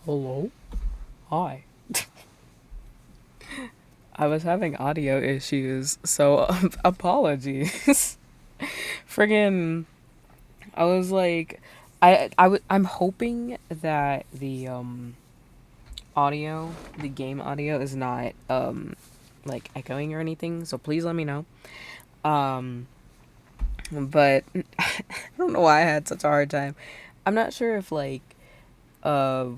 Hello? Hi. I was having audio issues, so apologies. Friggin' I was like I'm hoping that the game audio is not like echoing or anything, so please let me know. Um but I don't know why I had such a hard time. I'm not sure uh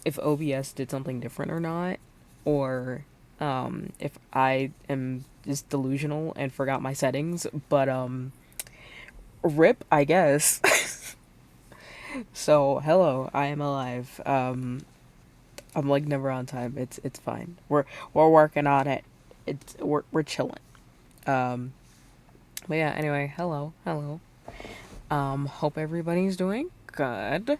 if OBS did something different or not, or if I am just delusional and forgot my settings, but rip, I guess. So, hello, I am alive. I'm like never on time. It's fine. We're working on it. We're chilling. Um but yeah, anyway, hello. Hope everybody's doing good.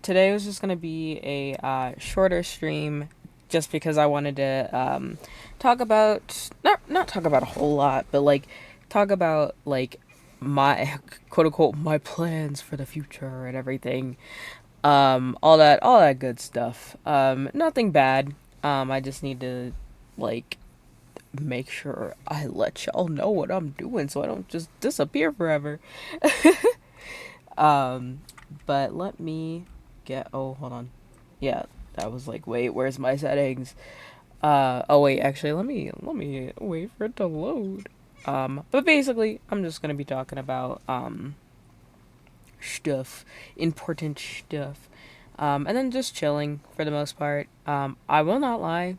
Today was just gonna be a shorter stream, just because I wanted to talk about not talk about a whole lot, but like talk about like my quote unquote my plans for the future and everything. All that good stuff. Nothing bad. I just need to like make sure I let y'all know what I'm doing so I don't just disappear forever. Um, but let me get. Oh, hold on. Yeah, that was like, wait, where's my settings? Oh wait, actually, let me wait for it to load. But basically, I'm just gonna be talking about stuff, important stuff, and then just chilling for the most part. I will not lie,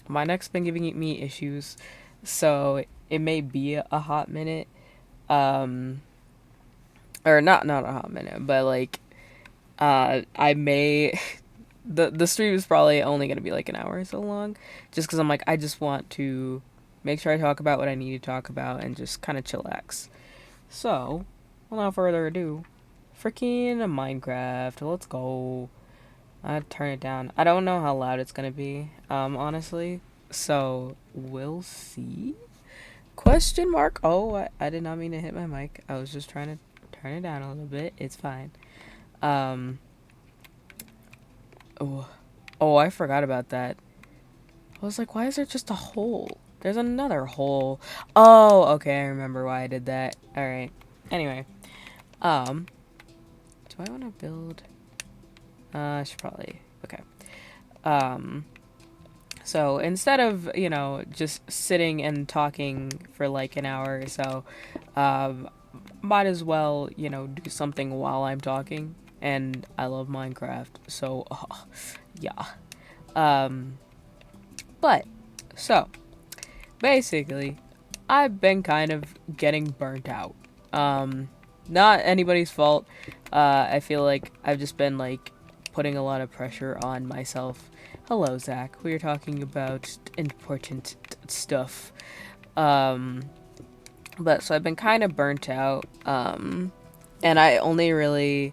my neck's been giving me issues, so it may be a hot minute. Um, or not a hot minute, but like I may the stream is probably only gonna be like an hour or so long, just because I'm like I just want to make sure I talk about what I need to talk about and just kind of chillax. So, without further ado, freaking Minecraft, let's go. I turn it down. I don't know how loud it's gonna be, honestly. So we'll see. Question mark. Oh, I did not mean to hit my mic. I was just trying to turn it down a little bit. It's fine. Um. Oh, oh, I forgot about that. I was like, why is there just a hole? There's another hole. Oh, okay, I remember why I did that. All right. Anyway, um, do I want to build? I should probably. Okay. Um, so instead of just sitting and talking for like an hour or so, um, might as well do something while I'm talking. And I love Minecraft, so yeah. Um, but so basically, I've been kind of getting burnt out. Um, Not anybody's fault. I feel like I've just been like putting a lot of pressure on myself. Hello, Zach. We are talking about important stuff. Um, but so I've been kind of burnt out. And I only really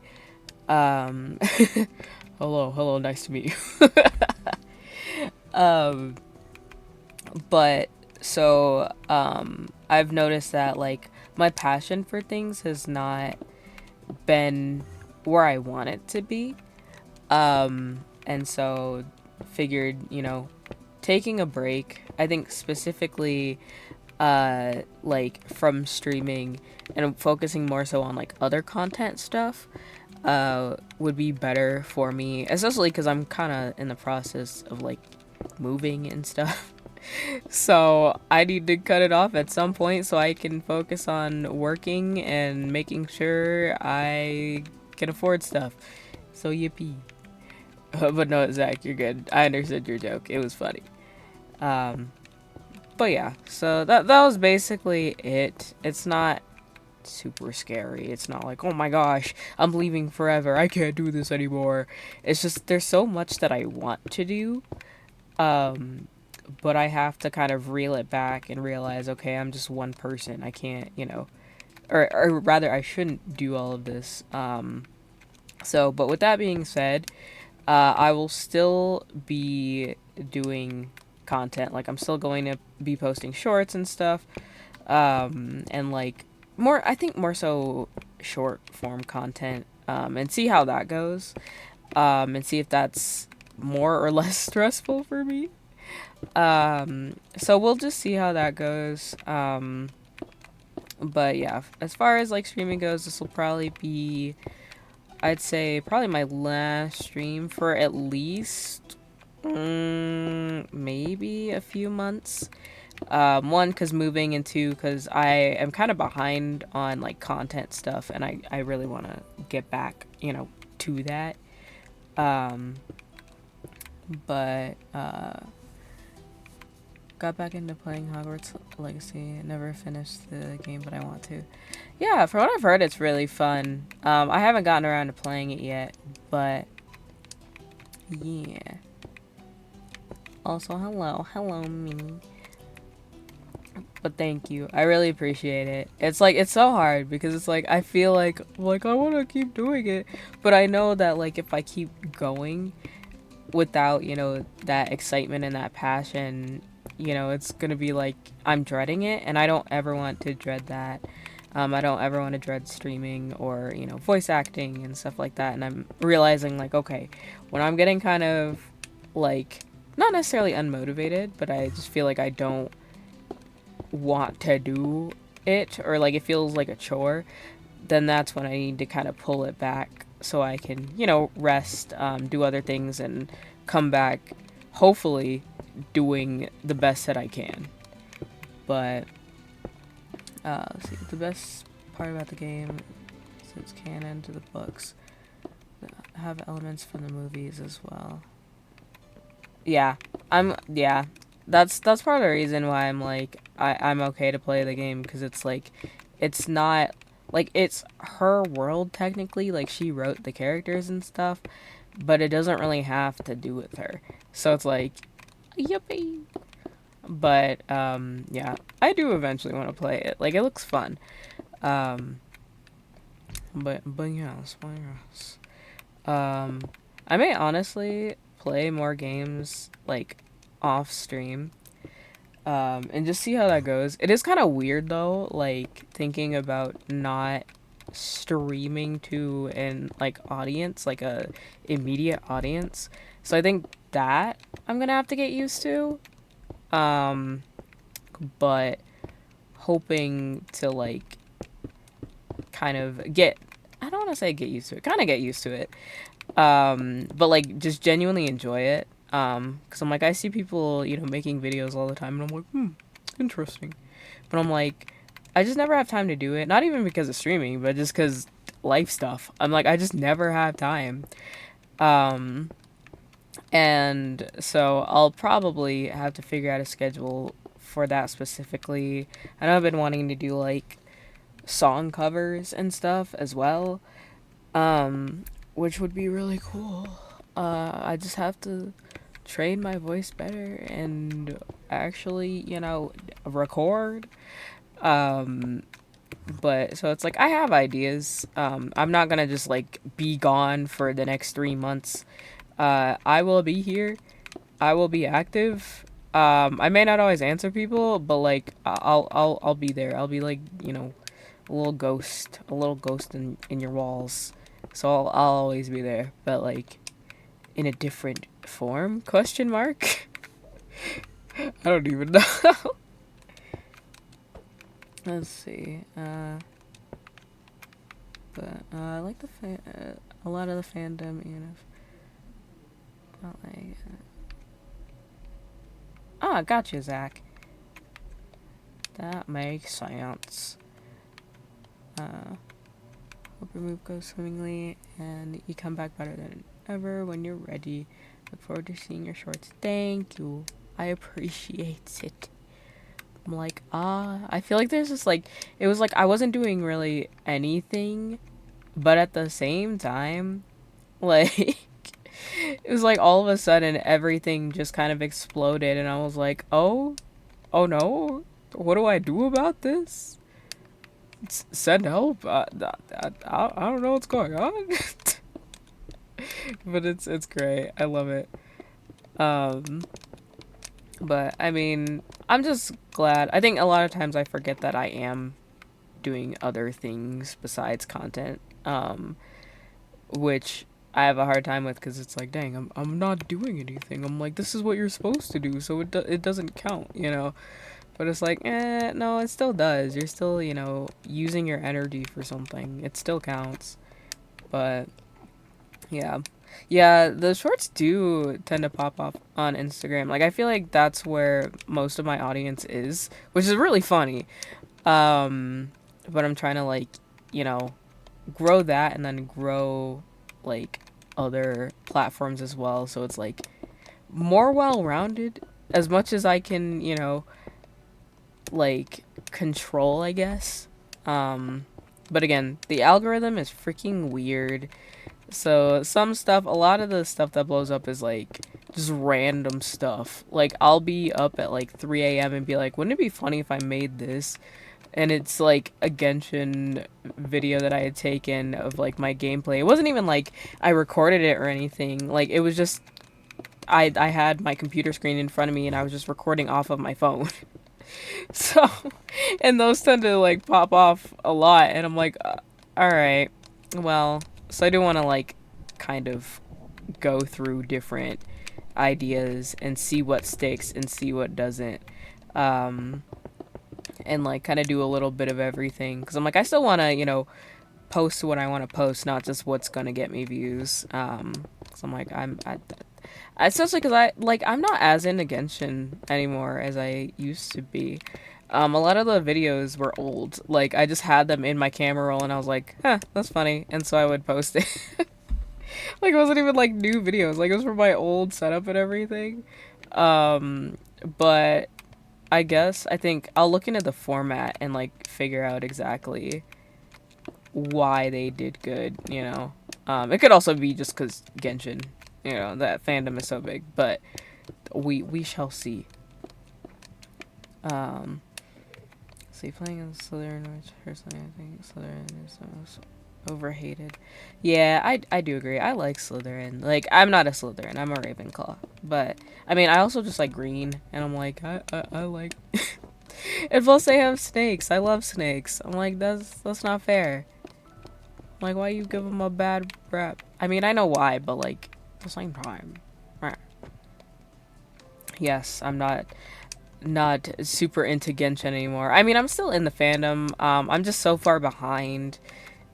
hello, nice to meet you. um, but I've noticed that like my passion for things has not been where I want it to be. And so figured, taking a break, I think specifically like from streaming and focusing more so on like other content stuff would be better for me, especially because I'm kind of in the process of like moving and stuff. So I need to cut it off at some point so I can focus on working and making sure I can afford stuff. So yippee. But no, Zach, you're good. I understood your joke. It was funny. Um, but yeah, so that was basically it. It's not super scary. It's not like, oh my gosh, I'm leaving forever. I can't do this anymore. It's just there's so much that I want to do. Um, but I have to kind of reel it back and realize, okay, I'm just one person. I can't, or rather, I shouldn't do all of this. But with that being said, I will still be doing content. Like, I'm still going to be posting shorts and stuff. And like I think more so short form content. And see how that goes. and see if that's more or less stressful for me. So we'll just see how that goes. But yeah, as far as like streaming goes, this will probably be, I'd say, probably my last stream for at least maybe a few months. One, because moving, and two, because I am kind of behind on like content stuff, and I really want to get back, to that. Um, but got back into playing Hogwarts Legacy. Never finished the game, but I want to. Yeah, from what I've heard, it's really fun. I haven't gotten around to playing it yet, but yeah. Also, hello, me. But thank you. I really appreciate it. It's like it's so hard because it's like I feel like I want to keep doing it, but I know that like if I keep going without, that excitement and that passion, it's going to be like I'm dreading it, and I don't ever want to dread that. I don't ever want to dread streaming or, voice acting and stuff like that. And I'm realizing like, okay, when I'm getting kind of like not necessarily unmotivated, but I just feel like I don't want to do it, or like it feels like a chore, then that's when I need to kind of pull it back so I can, rest, do other things, and come back, hopefully, doing the best that I can. But, let's see, the best part about the game is it's canon to the books. Have elements from the movies as well. Yeah, yeah. That's part of the reason why I'm like I'm okay to play the game, because it's like it's not like it's her world technically, like she wrote the characters and stuff, but it doesn't really have to do with her. So it's like yippee. But yeah, I do eventually want to play it. Like it looks fun. Um but yes, yes. I may honestly play more games like off stream, and just see how that goes. It is kind of weird though, like thinking about not streaming to an like audience, like a immediate audience. So I think that I'm gonna have to get used to. Um, but hoping to like kind of get, I don't want to say get used to it, kind of get used to it. But like just genuinely enjoy it. Cause I'm like, I see people, making videos all the time, and I'm like, interesting. But I'm like, I just never have time to do it. Not even because of streaming, but just cause life stuff. I'm like, I just never have time. Um, and so I'll probably have to figure out a schedule for that specifically. I know I've been wanting to do like song covers and stuff as well. Which would be really cool. I just have to train my voice better and actually, record. Um, but so it's like I have ideas. I'm not gonna just like be gone for the next 3 months. I will be here. I will be active. I may not always answer people, but like I'll be there. I'll be like, a little ghost in your walls. So I'll always be there, but like in a different form? Question mark. I don't even know. Let's see. But I like a lot of the fandom, even if not like. Ah, gotcha, Zach. That makes sense. Hope your move goes swimmingly and you come back better than ever when you're ready. Look forward to seeing your shorts. Thank you. I appreciate it. I'm like, I feel like there's just like, it was like I wasn't doing really anything, but at the same time, like, it was like all of a sudden everything just kind of exploded, and I was like, oh no, what do I do about this? Send help. I don't know what's going on. But it's great. I love it. Um, but I mean, I'm just glad. I think a lot of times I forget that I am doing other things besides content. Which I have a hard time with, because it's like, dang, I'm not doing anything. I'm like, this is what you're supposed to do, so it doesn't count, you know. But it's like, no, it still does. You're still, you know, using your energy for something. It still counts. But yeah. Yeah, the shorts do tend to pop up on Instagram. Like, I feel like that's where most of my audience is, which is really funny. Um, but I'm trying to, like, you know, grow that and then grow, like, other platforms as well. So it's, like, more well-rounded as much as I can, you know, like, control, I guess. But again, the algorithm is freaking weird. So some stuff, a lot of the stuff that blows up is like just random stuff. Like I'll be up at like 3 a.m. and be like, wouldn't it be funny if I made this? And it's like a Genshin video that I had taken of like my gameplay. It wasn't even like I recorded it or anything. Like it was just I had my computer screen in front of me and I was just recording off of my phone. So, and those tend to like pop off a lot and I'm like, all right. Well, so I do want to like kind of go through different ideas and see what sticks and see what doesn't. Um, and like kind of do a little bit of everything because I'm like I still want to, you know, post what I want to post, not just what's going to get me views. Cuz I'm like especially because I'm not as into Genshin anymore as I used to be. A lot of the videos were old. Like I just had them in my camera roll and I was like, huh, that's funny, and so I would post it. Like it wasn't even like new videos. Like it was from my old setup and everything. But I think I'll look into the format and like figure out exactly why they did good, you know. It could also be just because Genshin, you know, that fandom is so big, but we shall see. See, playing as Slytherin, which personally I think Slytherin is the most overhated. Yeah, I do agree. I like Slytherin. Like, I'm not a Slytherin. I'm a Ravenclaw. But, I mean, I also just like green, and I'm like, I like... And plus they have snakes. I love snakes. I'm like, that's not fair. Like, why you give them a bad rap? I mean, I know why, but, like, at the same time. Yes, I'm not super into Genshin anymore. I mean, I'm still in the fandom. I'm just so far behind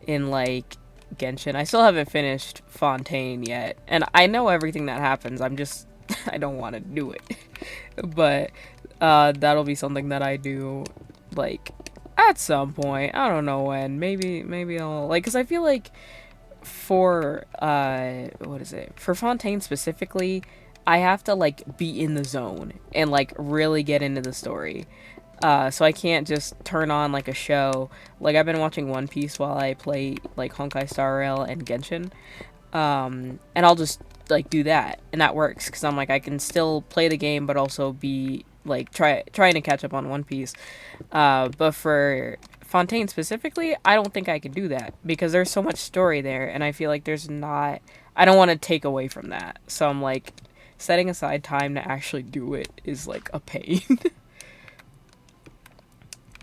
in, like, Genshin. I still haven't finished Fontaine yet. And I know everything that happens. I'm just... I don't want to do it. But, that'll be something that I do, like... At some point, I don't know when. Maybe I'll like, cause I feel like for what is it? For Fontaine specifically, I have to like be in the zone and like really get into the story. So I can't just turn on like a show. Like I've been watching One Piece while I play like Honkai Star Rail and Genshin. And I'll just like do that, and that works because I'm like I can still play the game but also be like trying to catch up on One Piece. But for Fontaine specifically, I don't think I could do that because there's so much story there, and I feel like there's not. I don't want to take away from that, so I'm like setting aside time to actually do it is like a pain.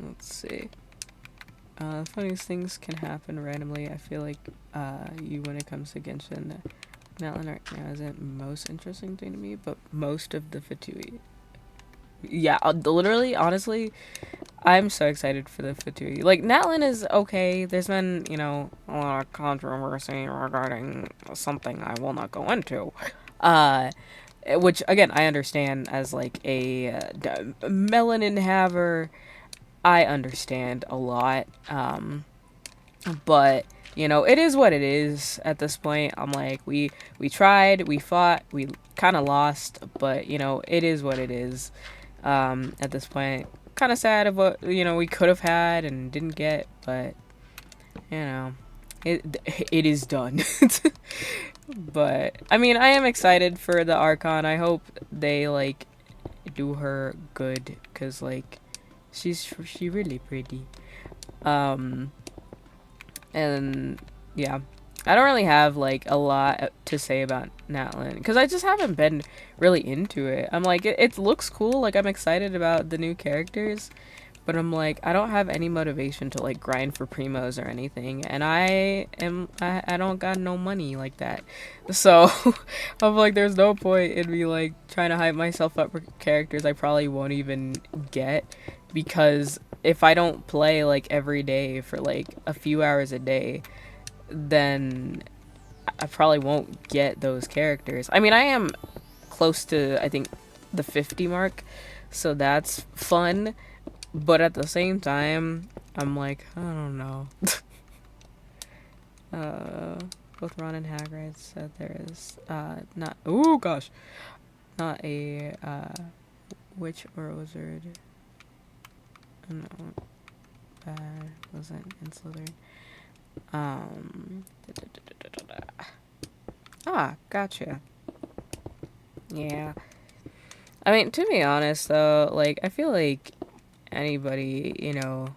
Let's see. Funniest things can happen randomly. I feel like you when it comes to Genshin. Natlin right now isn't most interesting thing to me, but most of the Fatui. Yeah, literally, honestly, I'm so excited for the Fatui. Like, Natlin is okay. There's been, you know, a lot of controversy regarding something I will not go into. Which, again, I understand as, like, a melanin haver. I understand a lot. But... You know, it is what it is at this point. I'm like, we tried, we fought, we kind of lost, but, you know, it is what it is at this point. Kind of sad of what, you know, we could have had and didn't get, but, you know, it is done. But, I mean, I am excited for the Archon. I hope they, like, do her good, because, like, she's really pretty. And yeah, I don't really have like a lot to say about Natlin because I just haven't been really into it. I'm like, it looks cool. Like I'm excited about the new characters, But I'm like, I don't have any motivation to like grind for primos or anything, and I don't got no money like that. So I'm like, there's no point in me like trying to hype myself up for characters I probably won't even get, because if I don't play like every day for like a few hours a day, then I probably won't get those characters. I mean, I am close to, I think, the 50 mark, so that's fun. But at the same time, I'm like, I don't know. Both Ron and Hagrid said there is not. Oh gosh, not a witch or a wizard. No, bad wasn't in Slytherin. Gotcha. Yeah. I mean, to be honest, though, like, I feel like anybody, I don't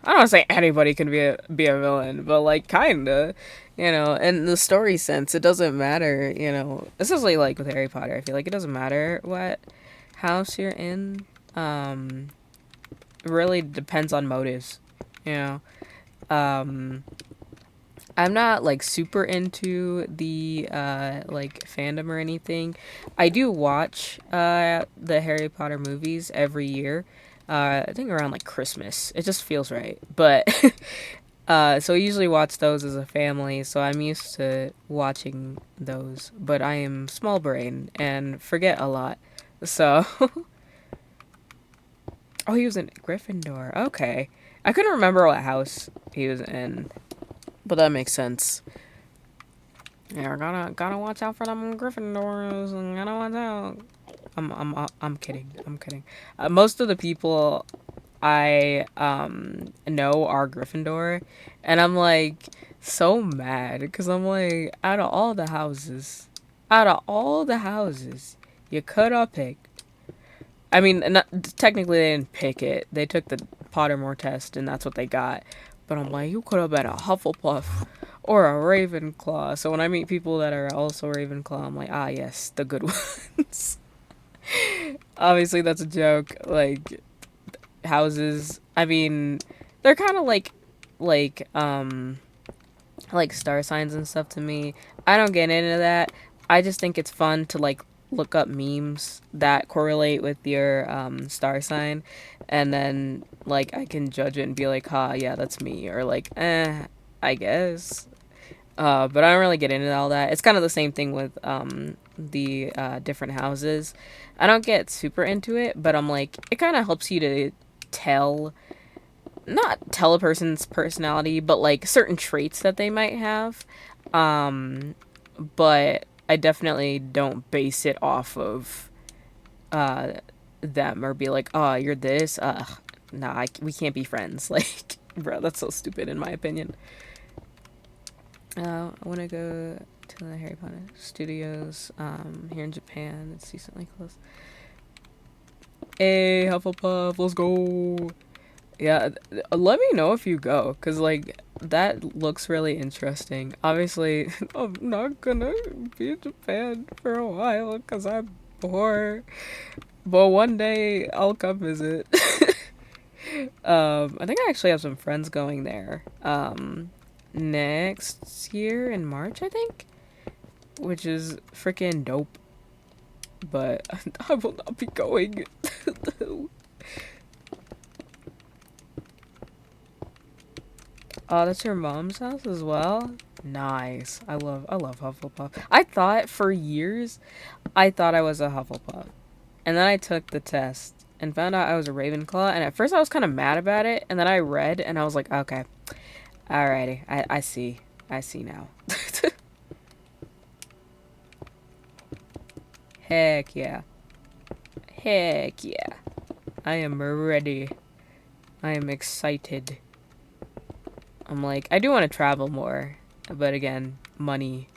want to say anybody can be a villain, but, like, kinda, in the story sense, it doesn't matter, especially, like, with Harry Potter, I feel like it doesn't matter what house you're in, it really depends on motives, you know, um, I'm not like super into the like fandom or anything. I do watch the Harry Potter movies every year. I think around like Christmas. It just feels right. But so we usually watch those as a family, so I'm used to watching those. But I am small brain and forget a lot. So oh, he was in Gryffindor. Okay. I couldn't remember what house he was in, but that makes sense. Yeah, gotta watch out for them Gryffindors. And gotta watch out. I'm kidding. I'm kidding. Most of the people I know are Gryffindor, and I'm like so mad because I'm like, out of all the houses, you could have picked. I mean, not, technically they didn't pick it. They took the Pottermore test, and that's what they got. But I'm like, you could have been a Hufflepuff or a Ravenclaw. So when I meet people that are also Ravenclaw, I'm like, ah, yes, the good ones. Obviously, that's a joke. Like, houses, I mean, they're kind of like star signs and stuff to me. I don't get into that. I just think it's fun to like look up memes that correlate with your star sign, and then like I can judge it and be like, "Ha, yeah, that's me," or like, I guess. But I don't really get into all that. It's kind of the same thing with the different houses. I don't get super into it, but I'm like, it kind of helps you to tell, not tell a person's personality, but like certain traits that they might have. Um, but I definitely don't base it off of uh, them or be like, oh, you're this. Nah, we can't be friends. Like, bro, that's so stupid in my opinion. I want to go to the Harry Potter studios here in Japan. It's decently close. Hey, Hufflepuff, let's go. Yeah, let me know if you go, because, like, that looks really interesting. Obviously, I'm not gonna be in Japan for a while, because I'm bored. But one day, I'll come visit. I think I actually have some friends going there. Next year in March, I think, which is freaking dope. But I will not be going. Oh, that's your mom's house as well? Nice. I love Hufflepuff. I thought for years I thought I was a Hufflepuff. And then I took the test and found out I was a Ravenclaw, and at first I was kind of mad about it, and then I read and I was like, okay. Alrighty. I see. I see now. Heck yeah. Heck yeah. I am ready. I am excited. I'm like, I do want to travel more, but again, money.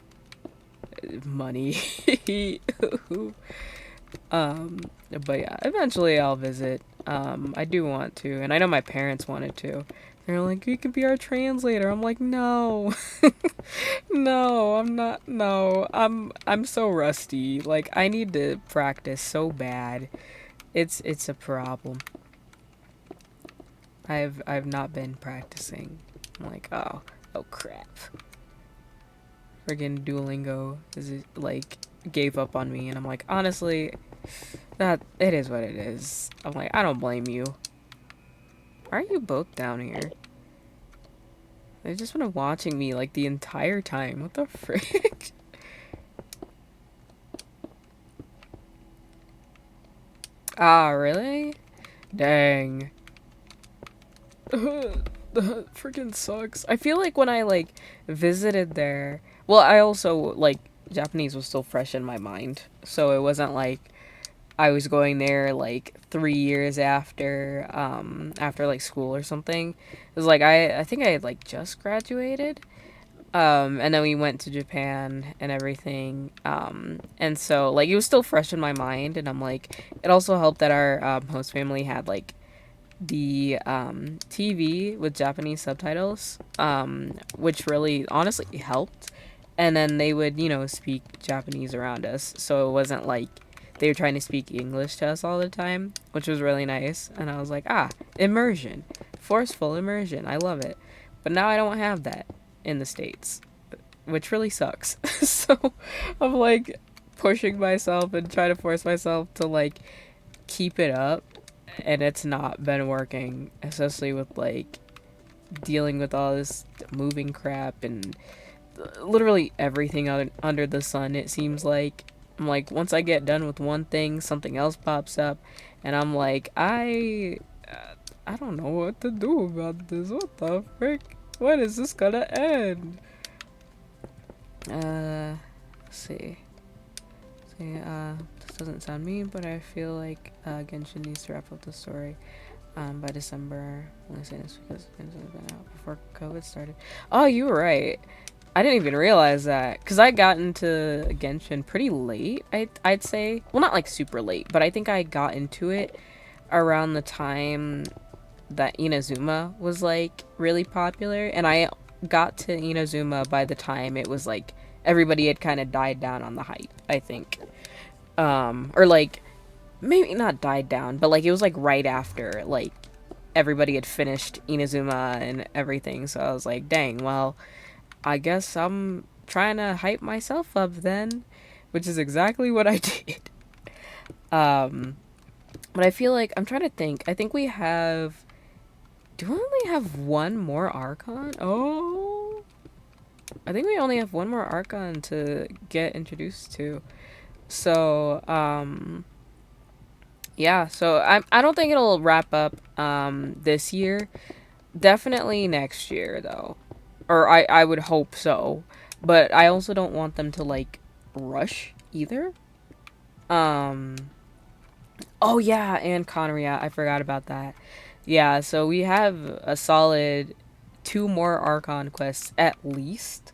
Money. But yeah, eventually I'll visit. I do want to, and I know my parents wanted to. They're like, you could be our translator. I'm like, no. No, I'm not. No, I'm so rusty. Like, I need to practice so bad. It's a problem. I've not been practicing. I'm like, oh crap. Friggin' Duolingo is like gave up on me, and I'm like, honestly, that it is what it is. I'm like, I don't blame you. Why are you both down here? They've just been watching me like the entire time. What the frick? Ah, really? Dang. That freaking sucks. I feel like when I like visited there, well, I also like Japanese was still fresh in my mind, so it wasn't like I was going there like 3 years after like school or something. It was like I think I had like just graduated, and then we went to Japan and everything, and so like it was still fresh in my mind, and I'm like it also helped that our host family had like the TV with Japanese subtitles, which really honestly helped. And then they would, speak Japanese around us. So it wasn't like they were trying to speak English to us all the time, which was really nice. And I was like, immersion. Forceful immersion. I love it. But now I don't have that in the States, which really sucks. So I'm like pushing myself and trying to force myself to like keep it up, and it's not been working, especially with like dealing with all this moving crap and literally everything under the sun. It seems like I'm like once I get done with one thing, something else pops up, and I'm like I don't know what to do about this. What the frick? When is this gonna end? Let's see. This doesn't sound mean, but I feel like Genshin needs to wrap up the story by December. I'm only saying this because Genshin's been out before COVID started. Oh, you were right. I didn't even realize that, because I got into Genshin pretty late, I'd say. Well, not like super late, but I think I got into it around the time that Inazuma was like really popular, and I got to Inazuma by the time it was like everybody had kind of died down on the hype, I think. Or like maybe not died down, but like it was like right after like everybody had finished Inazuma and everything. So I was like, dang, well, I guess I'm trying to hype myself up then, which is exactly what I did. But I feel like I'm trying to think. I think we have. Do we only have one more Archon? Oh, I think we only have one more Archon to get introduced to. So, yeah. So I don't think it'll wrap up this year. Definitely next year though, or I would hope so. But I also don't want them to like rush either. Um. Oh yeah, and Conria. I forgot about that. Yeah, so we have a solid two more Archon quests at least.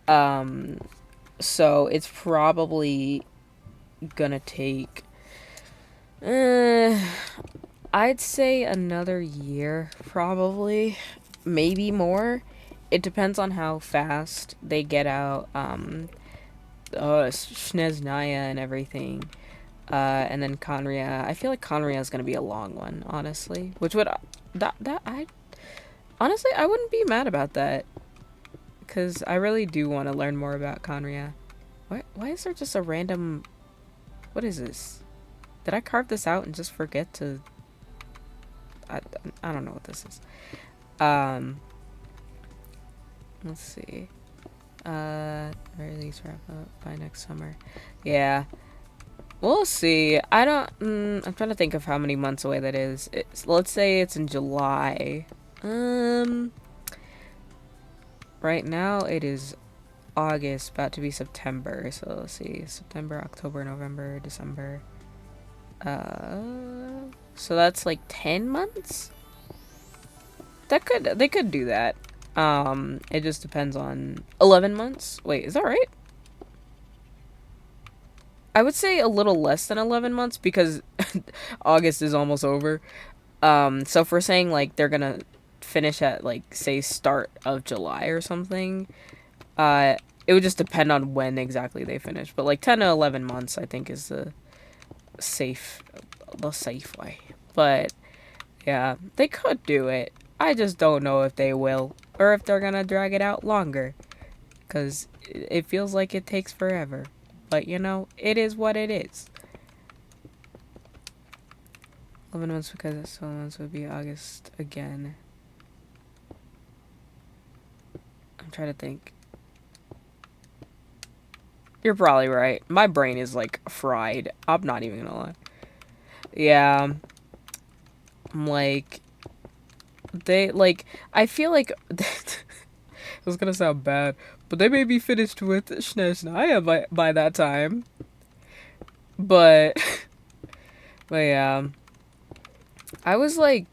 Um, so it's probably gonna take, I'd say another year, probably, maybe more. It depends on how fast they get out, Sneznaya and everything. And then Conria. I feel like Conria is gonna be a long one, honestly. Which would that I honestly I wouldn't be mad about that, because I really do want to learn more about Conria. Why is there just a random? What is this? Did I carve this out and just forget to? I don't know what this is. Let's see. Very least wrap up by next summer. Yeah. We'll see. I don't. I'm trying to think of how many months away that is. Let's say it's in July. Right now it is August, about to be September. So let's see, September, October, November, December. So that's like 10 months. They could do that. It just depends on 11 months. Wait, is that right? I would say a little less than 11 months because August is almost over. So if we're saying like they're gonna finish at like say start of July or something, it would just depend on when exactly they finish. But like 10 to 11 months I think is the safe way. But Yeah, they could do it. I just don't know if they will, or if they're gonna drag it out longer, because it feels like it takes forever. But you know, it is what it is. 11 months because it's 12 months would be August again. I'm trying to think. You're probably right. My brain is like fried. I'm not even gonna lie. Yeah, I'm like they like. I feel like it was gonna sound bad, but they may be finished with Shenanigans by that time. But but yeah, I was like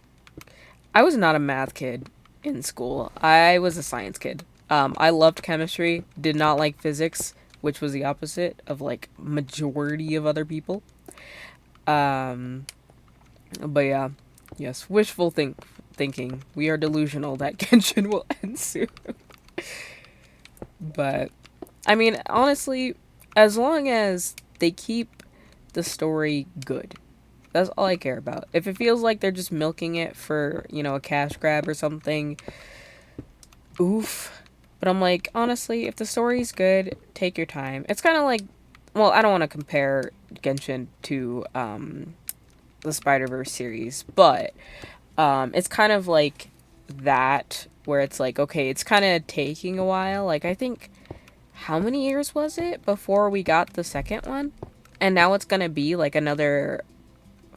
I was not a math kid in school. I was a science kid. I loved chemistry. Did not like physics, which was the opposite of like majority of other people. Um, but yeah, yes, thinking. We are delusional that Genshin will end soon. But I mean, honestly, as long as they keep the story good, that's all I care about. If it feels like they're just milking it for, a cash grab or something, oof. But I'm like, honestly, if the story's good, take your time. It's kind of like, well, I don't want to compare Genshin to the Spider-Verse series, but it's kind of like that where it's like, okay, it's kind of taking a while. Like, I think, how many years was it before we got the second one? And now it's gonna be like another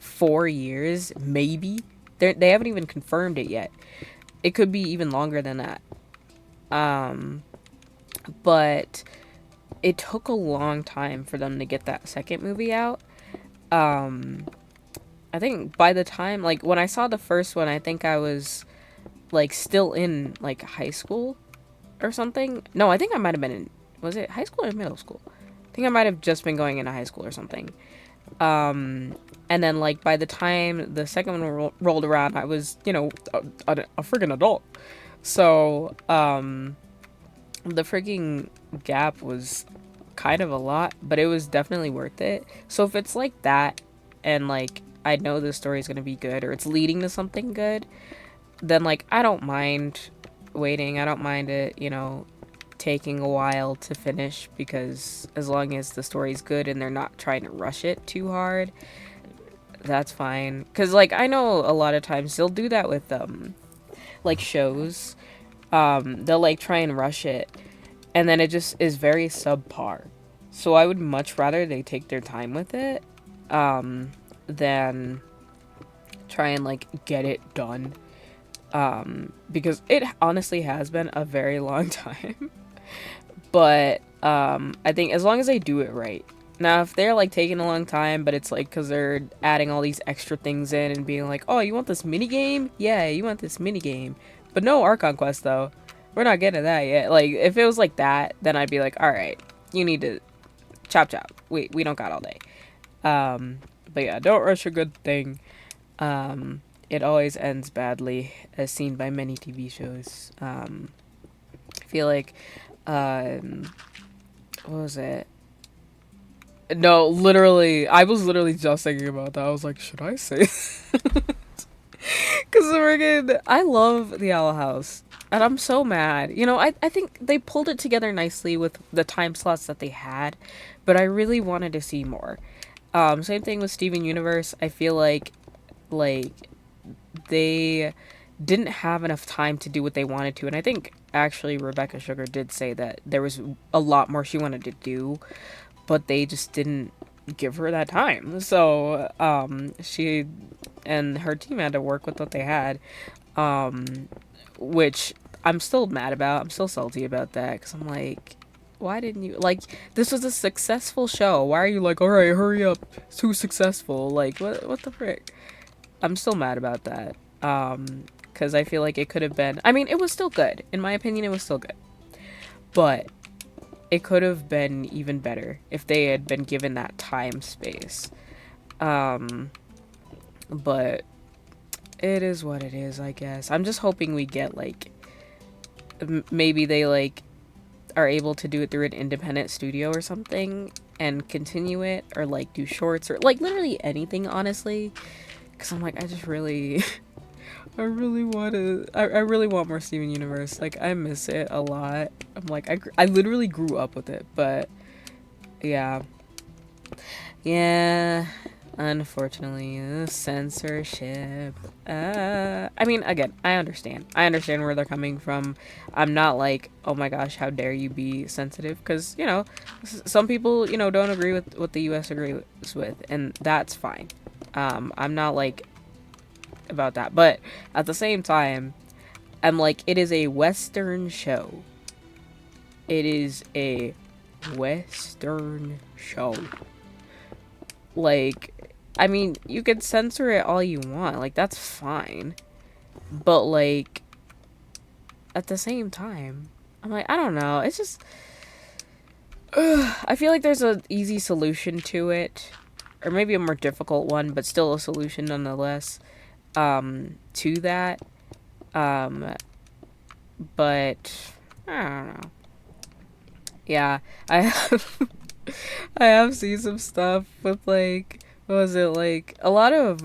4 years, maybe. They haven't even confirmed it yet. It could be even longer than that. Um, but it took a long time for them to get that second movie out. Um, I think by the time, like, when I saw the first one, I think I was, like, still in, like, high school or something. No, I think I might have been in, was it high school or middle school? I think I might have just been going into high school or something. And then, like, by the time the second one rolled around, I was, a friggin' adult. So, the freaking gap was kind of a lot, but it was definitely worth it. So if it's like that, and like I know the story's gonna be good, or it's leading to something good, then like I don't mind waiting. I don't mind it, taking a while to finish, because as long as the story's good and they're not trying to rush it too hard, that's fine. Because like I know a lot of times they'll do that with like shows. They'll like try and rush it, and then it just is very subpar. So I would much rather they take their time with it, than try and like get it done. Because it honestly has been a very long time. But I think as long as they do it right. Now, if they're like taking a long time, but it's like because they're adding all these extra things in and being like, oh, you want this mini game? Yeah, you want this mini game. But no Archon Quest though. We're not getting to that yet. Like, if it was like that, then I'd be like, all right, you need to chop chop. We don't got all day. But yeah, don't rush a good thing. It always ends badly, as seen by many TV shows. I feel like, what was it? No, literally, I was literally just thinking about that. I was like, should I say? Because I love the Owl House. And I'm so mad. I think they pulled it together nicely with the time slots that they had, but I really wanted to see more. Same thing with Steven Universe. I feel like they didn't have enough time to do what they wanted to, and I think actually Rebecca Sugar did say that there was a lot more she wanted to do, but they just didn't give her that time. So she and her team had to work with what they had, which I'm still mad about. I'm still salty about that, because I'm like, why didn't you, like, this was a successful show. Why are you like, all right, hurry up, it's too successful? Like, what the frick? I'm still mad about that, because I feel like it could have been, I mean, it was still good. In my opinion, it was still good, but it could have been even better if they had been given that time space. But it is what it is, I guess. I'm just hoping we get, like, maybe they, like, are able to do it through an independent studio or something and continue it, or, like, do shorts, or, like, literally anything, honestly. Because I'm like, I just really I really want more Steven Universe. Like, I miss it a lot. I'm like, I literally grew up with it, but yeah. Yeah, unfortunately, the censorship. I mean, again, I understand. I understand where they're coming from. I'm not like, oh my gosh, how dare you be sensitive? Because, some people, don't agree with what the U.S. agrees with, and that's fine. I'm not like about that. But at the same time, I'm like, it is a Western show. It is a Western show. Like, I mean, you could censor it all you want. Like, that's fine. But, like, at the same time, I'm like, I don't know. It's just, I feel like there's an easy solution to it. Or maybe a more difficult one, but still a solution nonetheless, to that. But, I don't know. Yeah, I have, I have seen some stuff with, like, what was it, like, a lot of,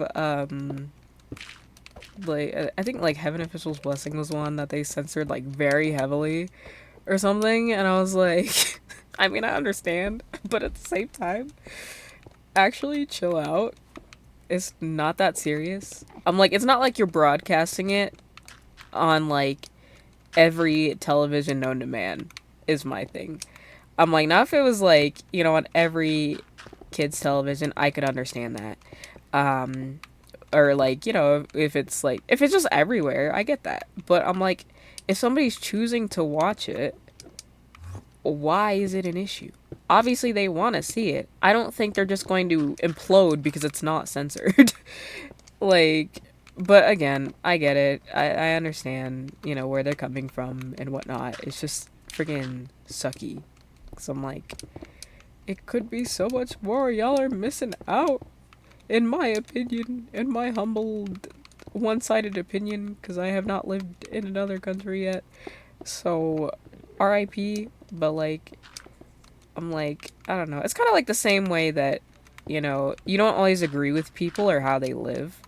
like, I think, like, Heaven Official's Blessing was one that they censored, like, very heavily or something, and I was like, I mean, I understand, but at the same time, actually chill out. It's not that serious. I'm like, it's not like you're broadcasting it on, like, every television known to man, is my thing. I'm like, not if it was, like, on every kids' television, I could understand that. Or, like, if it's, like, if it's just everywhere, I get that. But I'm like, if somebody's choosing to watch it, why is it an issue? Obviously, they want to see it. I don't think they're just going to implode because it's not censored. Like, but again, I get it. I understand, where they're coming from and whatnot. It's just freaking sucky. So I'm like, it could be so much more. Y'all are missing out. In my opinion, in my humble, one-sided opinion, because I have not lived in another country yet. So, RIP, but, like, I'm like, I don't know. It's kind of like the same way that, you don't always agree with people or how they live.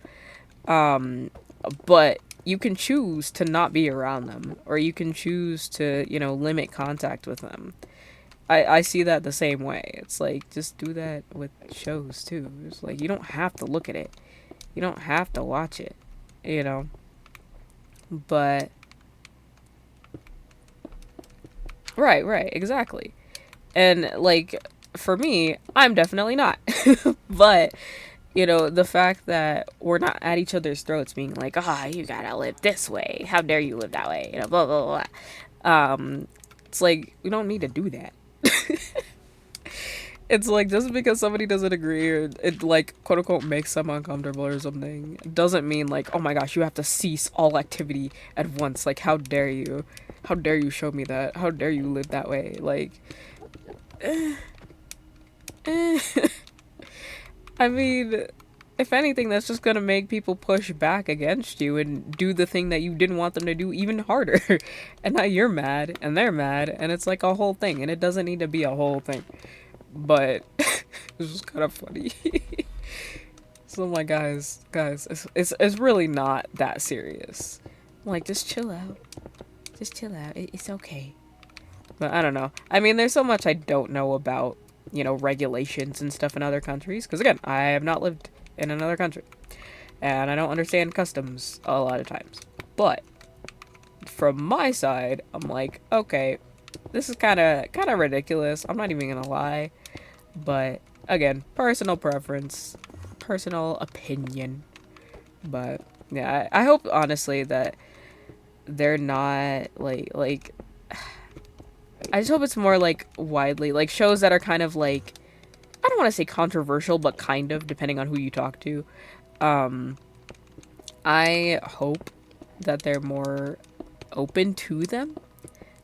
But you can choose to not be around them, or you can choose to, limit contact with them. I see that the same way. It's like, just do that with shows too. It's like, you don't have to look at it. You don't have to watch it, But, right, exactly. And, like, for me, I'm definitely not. But, the fact that we're not at each other's throats being like, you gotta live this way. How dare you live that way? Blah, blah, blah. It's like, we don't need to do that. It's like, just because somebody doesn't agree or it, like, quote unquote makes them uncomfortable or something, doesn't mean like, oh my gosh, you have to cease all activity at once. Like, how dare you? How dare you show me that? How dare you live that way? Like, I mean, if anything, that's just gonna make people push back against you and do the thing that you didn't want them to do even harder. And now you're mad and they're mad, and it's like a whole thing, and it doesn't need to be a whole thing. But it's just kind of funny. So I'm like, guys, it's really not that serious. I'm like, just chill out. Just chill out. It's okay. But I don't know. I mean, there's so much I don't know about, regulations and stuff in other countries. Because again, I have not lived in another country. And I don't understand customs a lot of times. But from my side, I'm like, okay, this is kind of ridiculous. I'm not even gonna lie. But again, personal preference, personal opinion. But yeah, I hope honestly that they're not like I just hope it's more like widely, like shows that are kind of like, I don't want to say controversial, but kind of, depending on who you talk to. I hope that they're more open to them.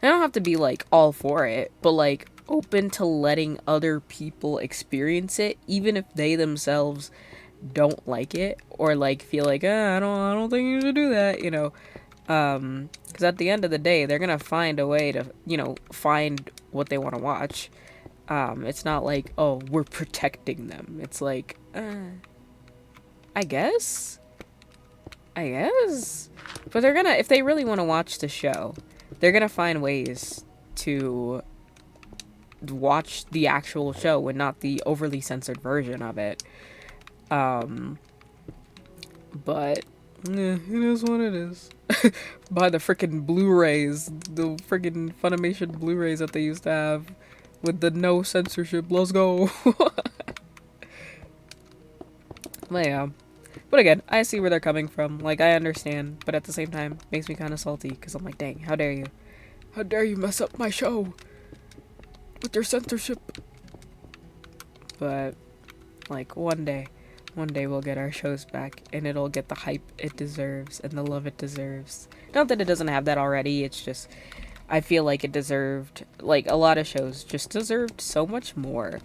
They don't have to be like all for it, but like open to letting other people experience it, even if they themselves don't like it or like feel like, I don't think you should do that, because at the end of the day, they're gonna find a way to, find what they want to watch. It's not like, oh, we're protecting them. It's like, I guess. I guess. But they're gonna, if they really want to watch the show, they're gonna find ways to watch the actual show and not the overly censored version of it. Um, but it is what it is. Buy the freaking Blu-rays, the freaking Funimation Blu-rays that they used to have with the no censorship. Let's go. But yeah. But again, I see where they're coming from. Like, I understand, but at the same time, makes me kind of salty because I'm like, dang, how dare you? How dare you mess up my show with your censorship? But like one day we'll get our shows back and it'll get the hype it deserves and the love it deserves. Not that it doesn't have that already, it's just I feel like it deserved, like a lot of shows just deserved so much more.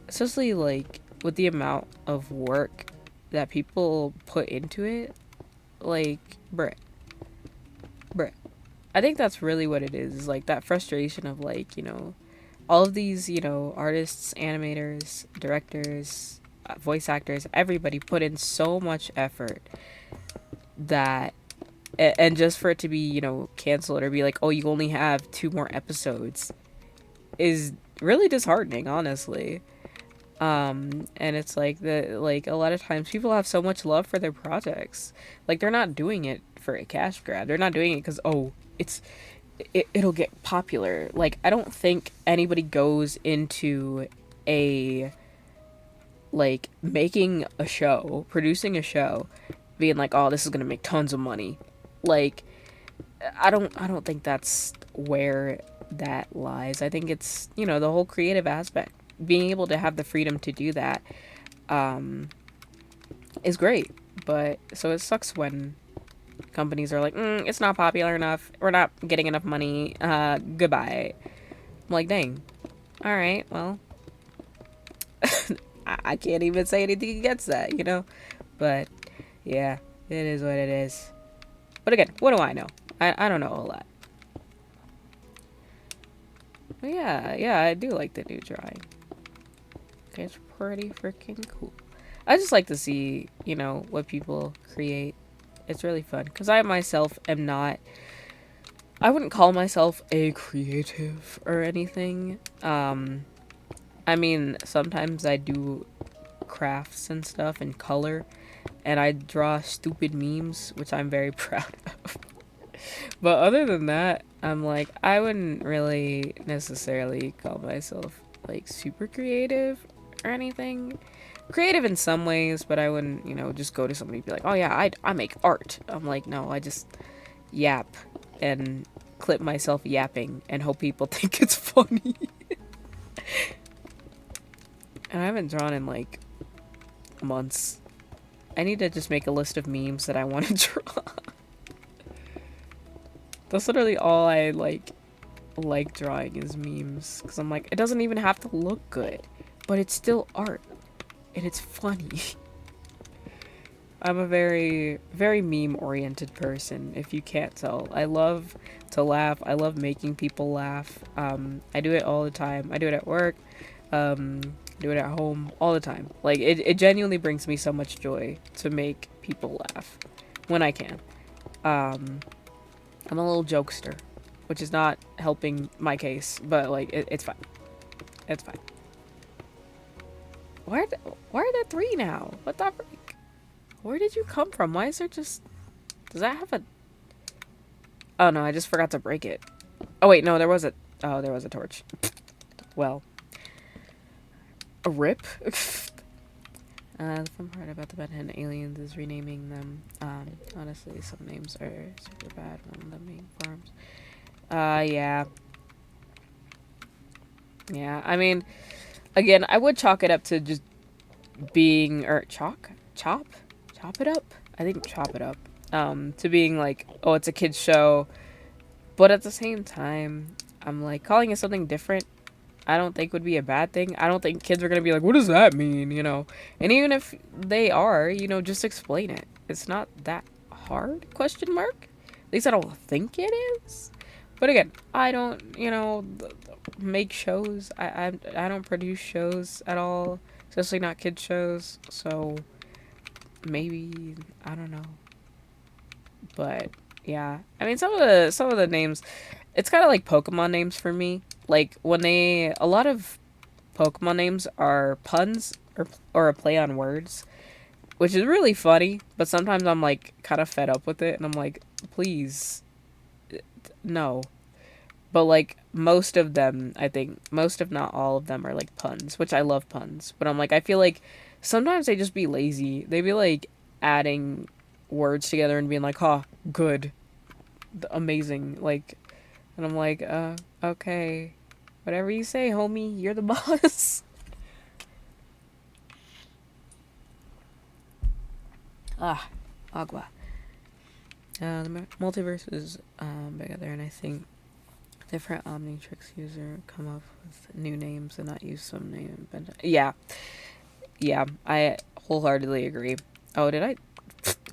Especially like with the amount of work that people put into it. Like, bruh. I think that's really what it is like that frustration of like, all of these, artists, animators, directors, voice actors, everybody put in so much effort that, and just for it to be, canceled or be like, oh, you only have 2 more episodes is really disheartening, honestly. And it's like a lot of times people have so much love for their projects. Like, they're not doing it for a cash grab. They're not doing it because, oh, it'll get popular. Like, I don't think anybody goes into a, like, making a show, producing a show, being like, oh, this is gonna make tons of money. Like, I don't think that's where that lies. I think it's, the whole creative aspect. Being able to have the freedom to do that, is great. But, so it sucks when companies are like, it's not popular enough, we're not getting enough money, goodbye. I'm like, dang. Alright, well, I can't even say anything against that, But, yeah, it is what it is. But again, what do I know? I don't know a whole lot. But yeah, I do like the new drawing. Okay, it's pretty freaking cool. I just like to see, what people create. It's really fun. Because I myself am not, I wouldn't call myself a creative or anything. I mean, sometimes I do crafts and stuff and color. And I draw stupid memes, which I'm very proud of. But other than that, I'm like, I wouldn't really necessarily call myself, like, super creative or anything. Creative in some ways, but I wouldn't, just go to somebody and be like, oh yeah, I make art. I'm like, no, I just yap and clip myself yapping and hope people think it's funny. And I haven't drawn in, like, months. I need to just make a list of memes that I want to draw. That's literally all I like drawing is memes. Because I'm like, it doesn't even have to look good. But it's still art. And it's funny. I'm a very, very meme-oriented person, if you can't tell. I love to laugh. I love making people laugh. I do it all the time. I do it at work. Do it at home. All the time. Like, it genuinely brings me so much joy to make people laugh. When I can. I'm a little jokester, which is not helping my case, but like it's fine. It's fine. Why are there 3 now? What the freak? Where did you come from? Why is there just? Does that have a? Oh no, I just forgot to break it. Oh wait, no, there was a. Oh, there was a torch. Well, a rip. The fun part about the bedhead aliens is renaming them. Honestly, some names are super bad. One of them being farms. Yeah. Yeah, I mean, again, I would chalk it up to just being, or chop it up? I think chop it up. To being like, oh, it's a kid's show. But at the same time, I'm like, calling it something different, I don't think would be a bad thing. I don't think kids are going to be like, what does that mean, And even if they are, just explain it. It's not that hard, question mark? At least I don't think it is. But again, I don't, make shows. I don't produce shows at all, especially not kids shows. So maybe, I don't know. But yeah, I mean some of the names, it's kind of like Pokemon names for me. Like when they a lot of Pokemon names are puns or a play on words, which is really funny. But sometimes I'm like kind of fed up with it, and I'm like, please, no. But like most of them, I think most if not all of them are like puns, which I love puns. But I'm like, I feel like sometimes they just be lazy. They be like adding words together and being like, "Huh, good, amazing." Like, and I'm like, okay, whatever you say, homie. You're the boss." Ah, agua. The multiverse is bigger there, and I think different Omnitrix user come up with new names and not use some name. But yeah, yeah, I wholeheartedly agree. Oh, did I?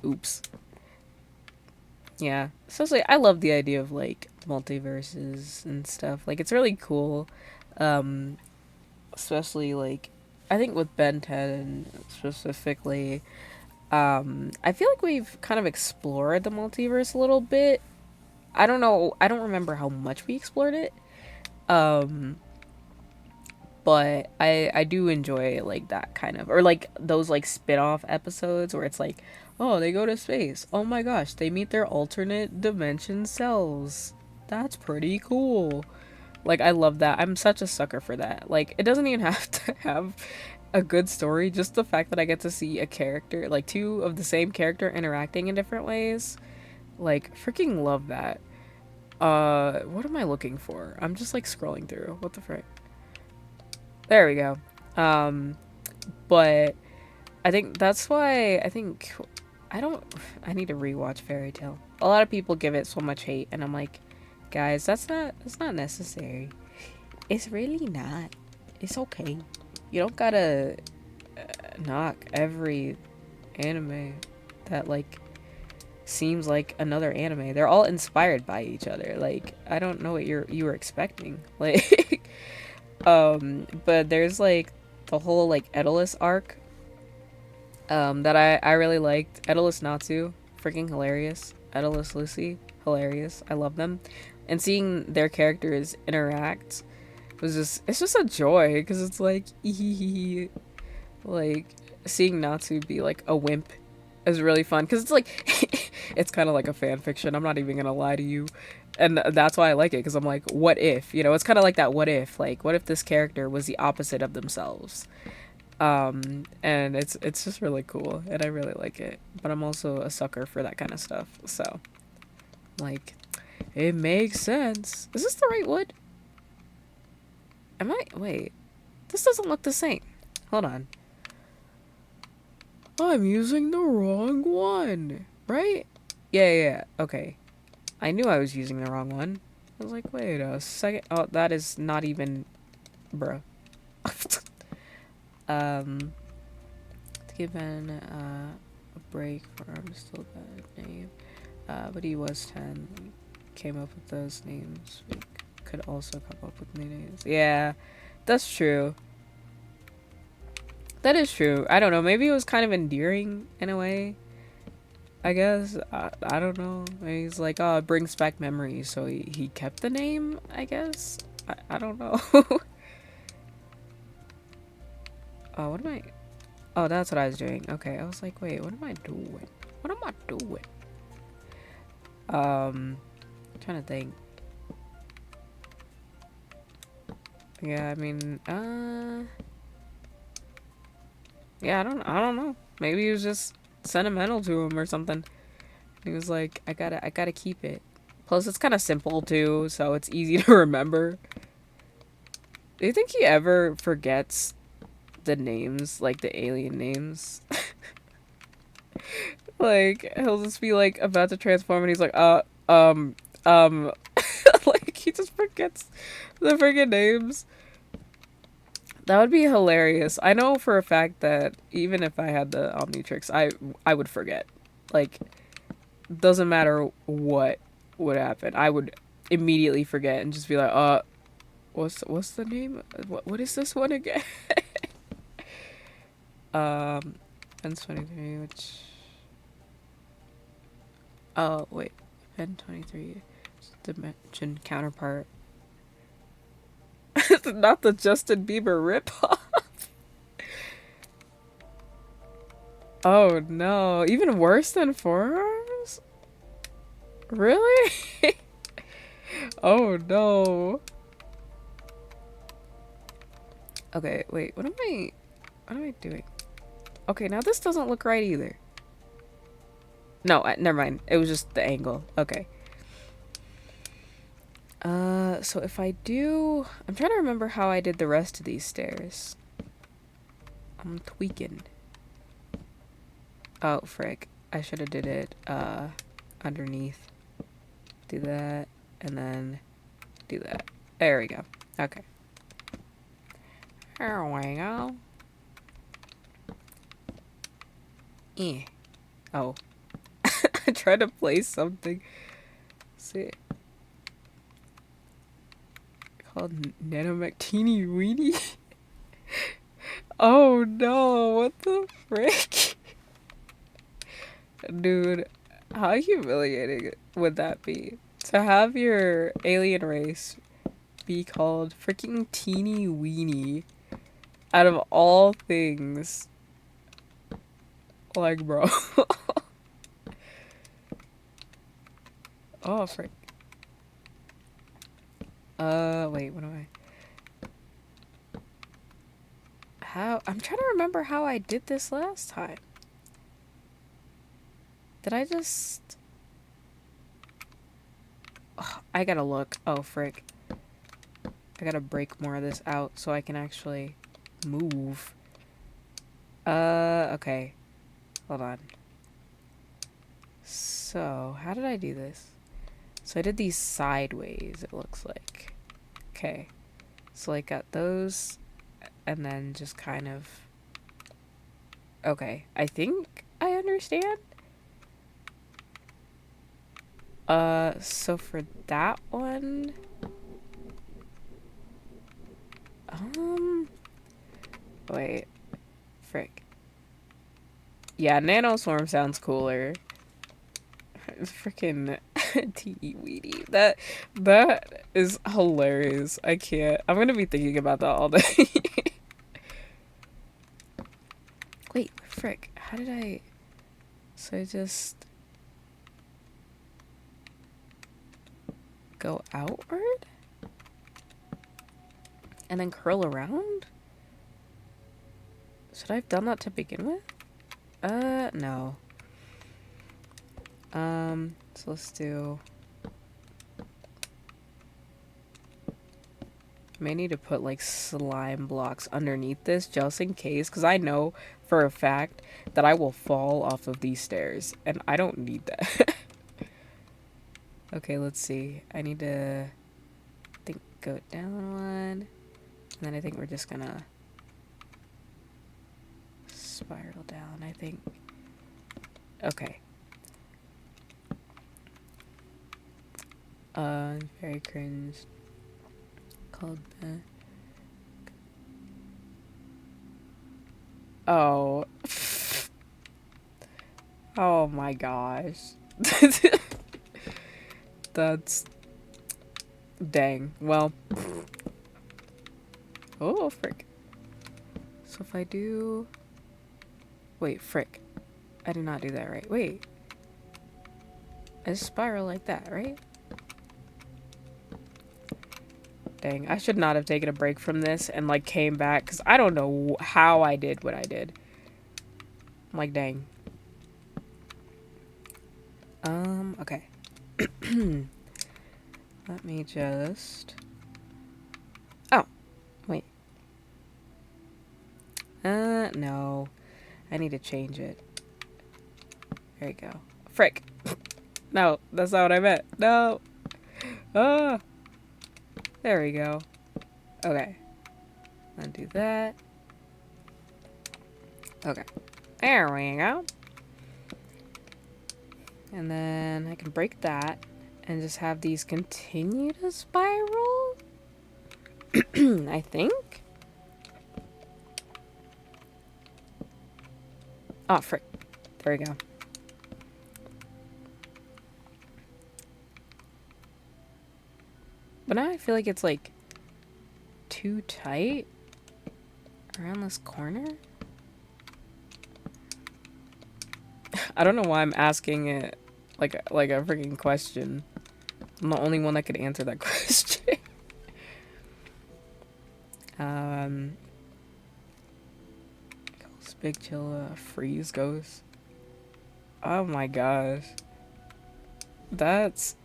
Oops. Yeah. So it's like I love the idea of like multiverses and stuff. Like it's really cool. Um, Especially like I think with Ben 10 specifically, I feel like we've kind of explored the multiverse a little bit. I don't know. I don't remember how much we explored it. Um, but I do enjoy like that kind of or like those like spin-off episodes where it's like, oh, they go to space, oh my gosh, they meet their alternate dimension selves. That's pretty cool. Like I love that. I'm such a sucker for that. Like it doesn't even have to have a good story, just the fact that I get to see a character, like two of the same character interacting in different ways, like freaking love that. What am I looking for? I'm just like scrolling through, what the frick. There we go. Um, but I think that's why I don't. I need to rewatch Fairy Tale. A lot of people give it so much hate, and I'm like, guys, that's not necessary. It's really not. It's okay. You don't gotta knock every anime that like seems like another anime. They're all inspired by each other. Like I don't know what you were expecting. Like but there's like the whole like Edalus arc that I really liked. Edalus Natsu, freaking hilarious. Edalus Lucy, hilarious. I love them. And seeing their characters interact was it's just a joy because it's like like seeing Natsu be like a wimp is really fun because it's like it's kind of like a fan fiction. I'm not even gonna lie to you, and that's why I like it because I'm like, what if, it's kind of like that what if, like what if this character was the opposite of themselves. And it's just really cool and I really like it, but I'm also a sucker for that kind of stuff, so like it makes sense. Is this the right wood? Am I wait, this doesn't look the same. Hold on, I'm using the wrong one, right? Yeah, okay. I knew I was using the wrong one. I was like, wait a second. Oh, that is not even... Bruh. To give Ben a break for I'm still bad name. But he was 10. We came up with those names. We could also come up with new names. Yeah, that's true. That is true. I don't know. Maybe it was kind of endearing in a way. I guess. I don't know. Maybe he's like, oh, it brings back memories. So he kept the name, I guess. I don't know. Oh, what am I? Oh, that's what I was doing. Okay, I was like, wait, what am I doing? What am I doing? I'm trying to think. Yeah, I mean, yeah, I don't know. Maybe he was just sentimental to him or something. He was like, I gotta keep it. Plus, it's kind of simple too, so it's easy to remember. Do you think he ever forgets the names, like the alien names? Like, he'll just be like about to transform and he's like, like he just forgets the freaking names. That would be hilarious. I know for a fact that even if I had the Omnitrix, I would forget. Like, doesn't matter what would happen. I would immediately forget and just be like, what's the name? What is this one again? And 23, which Oh, wait. Pen 23. Dimension counterpart. Not the Justin Bieber ripoff. Oh no. Even worse than forearms? Really? Oh no. Okay, wait. What am I doing? Okay, now this doesn't look right either. No, never mind. It was just the angle. Okay. So if I do... I'm trying to remember how I did the rest of these stairs. I'm tweaking. Oh, frick. I should have did it, underneath. Do that, and then do that. There we go. Okay. There we go. Eh. Oh. I tried to play something. See. Called Nanomactini Weenie? Oh no, what the frick? Dude, how humiliating would that be? To have your alien race be called freaking teeny weenie out of all things. Like, bro. Oh, frick. Wait, what am I? How? I'm trying to remember how I did this last time. Did I just... Oh, I gotta look. Oh, frick. I gotta break more of this out so I can actually move. Okay. Hold on. So, how did I do this? So I did these sideways, it looks like. Okay. So I got those, and then just kind of... Okay. I think I understand. So for that one... Wait. Frick. Yeah, Nanoswarm sounds cooler. Freaking T.E. Weedy. That is hilarious. I can't. I'm gonna be thinking about that all day. Wait, frick. How did I... So I just... go outward? And then curl around? Should I have done that to begin with? No. So let's do... May need to put like slime blocks underneath this just in case, because I know for a fact that I will fall off of these stairs and I don't need that. Okay, let's see. I need to go down one, and then I think we're just gonna spiral down, I think. Okay. Very cringe. Called Oh. Oh my gosh. That's... Dang. Well. Oh, frick. So if I do... Wait, frick. I did not do that right. Wait. I just spiral like that, right? Dang, I should not have taken a break from this and like came back, because I don't know how I did what I did. I'm like, dang. Okay. Let me just... Oh, wait. No. I need to change it. There you go. Frick. No, that's not what I meant. No. Ah. There we go. Okay. Undo that. Okay. There we go. And then I can break that and just have these continue to spiral. I think. Oh, frick. There we go. But now I feel like it's like too tight around this corner. I don't know why I'm asking it like a freaking question. I'm the only one that could answer that question. Big Chill freeze goes. Oh my gosh.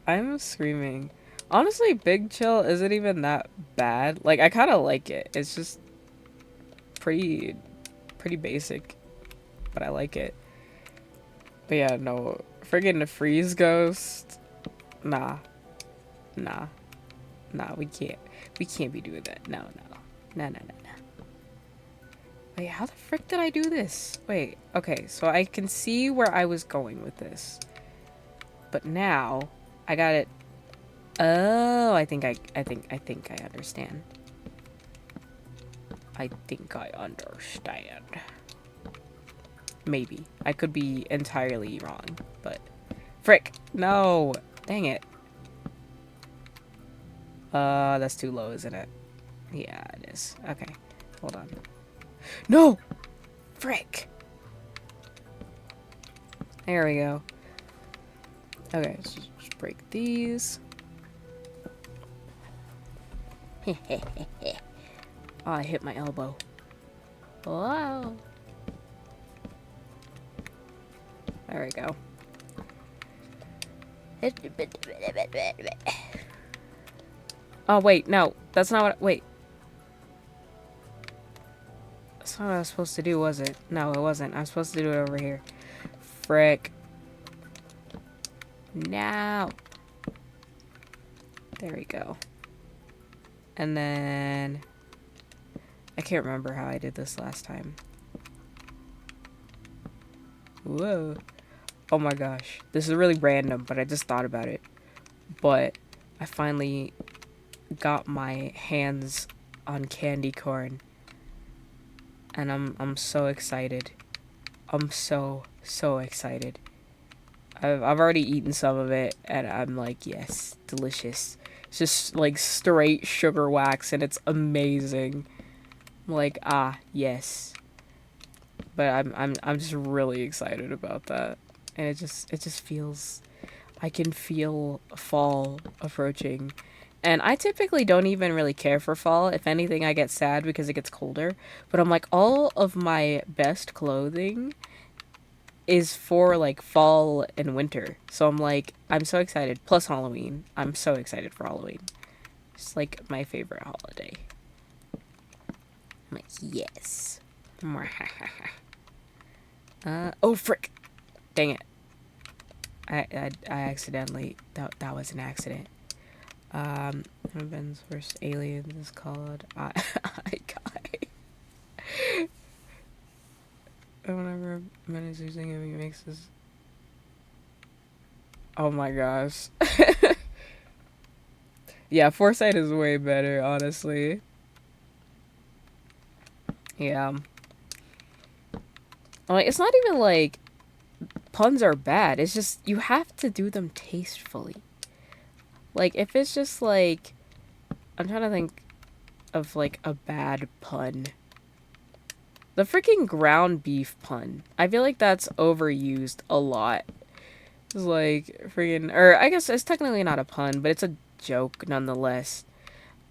I'm screaming. Honestly, Big Chill isn't even that bad. Like, I kind of like it. It's just pretty basic, but I like it. But yeah, no, friggin' freeze ghost. Nah, nah, nah. We can't be doing that. No. Wait, how the frick did I do this? Wait, okay, so I can see where I was going with this. But now, I got it. Oh, I think I understand. I think I understand. Maybe. I could be entirely wrong, but... Frick! No! Dang it. That's too low, isn't it? Yeah, it is. Okay, hold on. No! Frick! There we go. Okay, let's just break these. Oh, I hit my elbow. Wow. There we go. Oh, wait, no. That's not what... Wait. That's not what I was supposed to do, was it? No, it wasn't. I was supposed to do it over here. Frick. No. There we go. And then... I can't remember how I did this last time. Whoa. Oh my gosh. This is really random, but I just thought about it. But I finally got my hands on candy corn. And I'm so excited. I'm so excited. I've already eaten some of it, and I'm like, yes, delicious. It's just like straight sugar wax, and it's amazing. I'm like, ah, yes. But I'm just really excited about that, and it just feels, I can feel fall approaching. And I typically don't even really care for fall. If anything, I get sad because it gets colder. But I'm like, all of my best clothing is for like fall and winter. So I'm like, I'm so excited. Plus Halloween. I'm so excited for Halloween. It's like my favorite holiday. I'm like, yes. Oh frick. Dang it. I accidentally, that was an accident. Ben's first alien is called I Guy. Whenever Ben is using him, he makes this. Oh my gosh. Yeah, Foresight is way better, honestly. Yeah. Like, it's not even like puns are bad. It's just you have to do them tastefully. Like, if it's just like, I'm trying to think of like a bad pun. The freaking ground beef pun. I feel like that's overused a lot. It's like freaking, or I guess it's technically not a pun, but it's a joke nonetheless.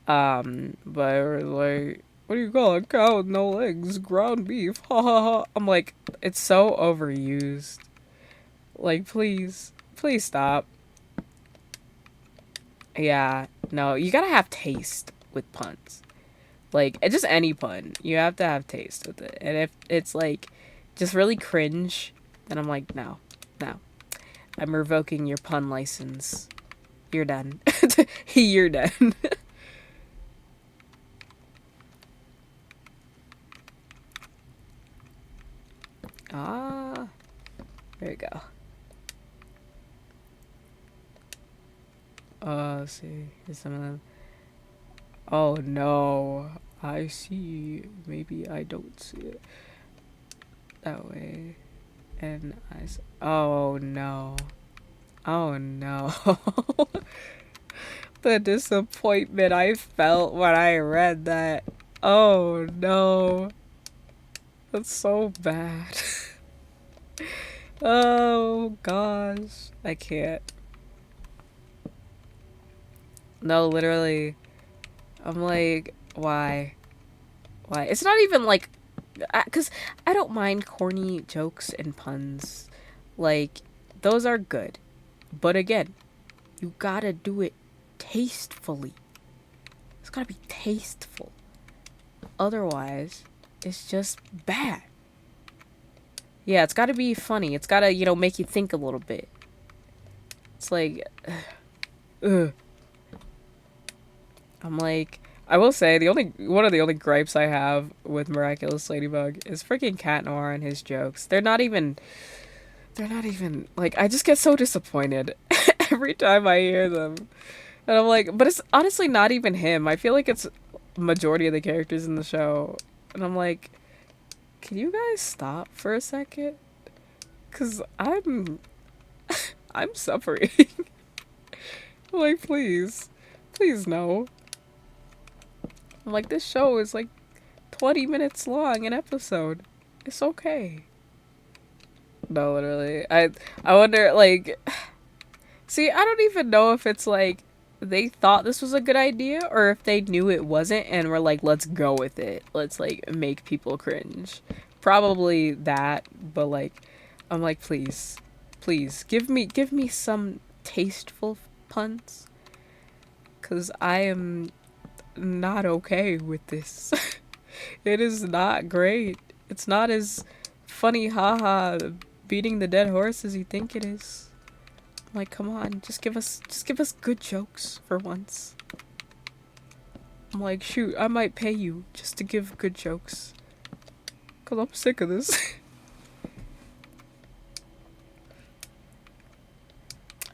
But like, what do you call a cow with no legs? Ground beef. Ha ha ha. I'm like, it's so overused. Like, please stop. Yeah, no, you gotta have taste with puns. Like, just any pun, you have to have taste with it. And if it's like just really cringe, then I'm like, no. I'm revoking your pun license. You're done. You're done. Ah, there we go. Let's see. Here's some of them. Oh no. I see. Maybe I don't see it that way. And oh no. Oh no. The disappointment I felt when I read that. Oh no. That's so bad. Oh gosh. I can't. No, literally. I'm like, why? Why? It's not even like, because I don't mind corny jokes and puns. Like, those are good. But again, you gotta do it tastefully. It's gotta be tasteful. Otherwise, it's just bad. Yeah, it's gotta be funny. It's gotta, make you think a little bit. It's like, ugh. I'm like, I will say one of the only gripes I have with Miraculous Ladybug is freaking Cat Noir and his jokes. They're not even like, I just get so disappointed every time I hear them. And I'm like, but it's honestly not even him. I feel like it's majority of the characters in the show. And I'm like, can you guys stop for a second? Cause I'm suffering. Like, please. Please no. I'm like, this show is like 20 minutes long an episode. It's okay. No, literally. I wonder, like, see, I don't even know if it's like they thought this was a good idea or if they knew it wasn't and were like, let's go with it. Let's like make people cringe. Probably that, but like I'm like, please. Please give me some tasteful puns cuz I am not okay with this. It is not great. It's not as funny haha beating the dead horse as you think it is. Like, come on, just give us good jokes for once. I'm like, shoot, I might pay you just to give good jokes. Cause I'm sick of this.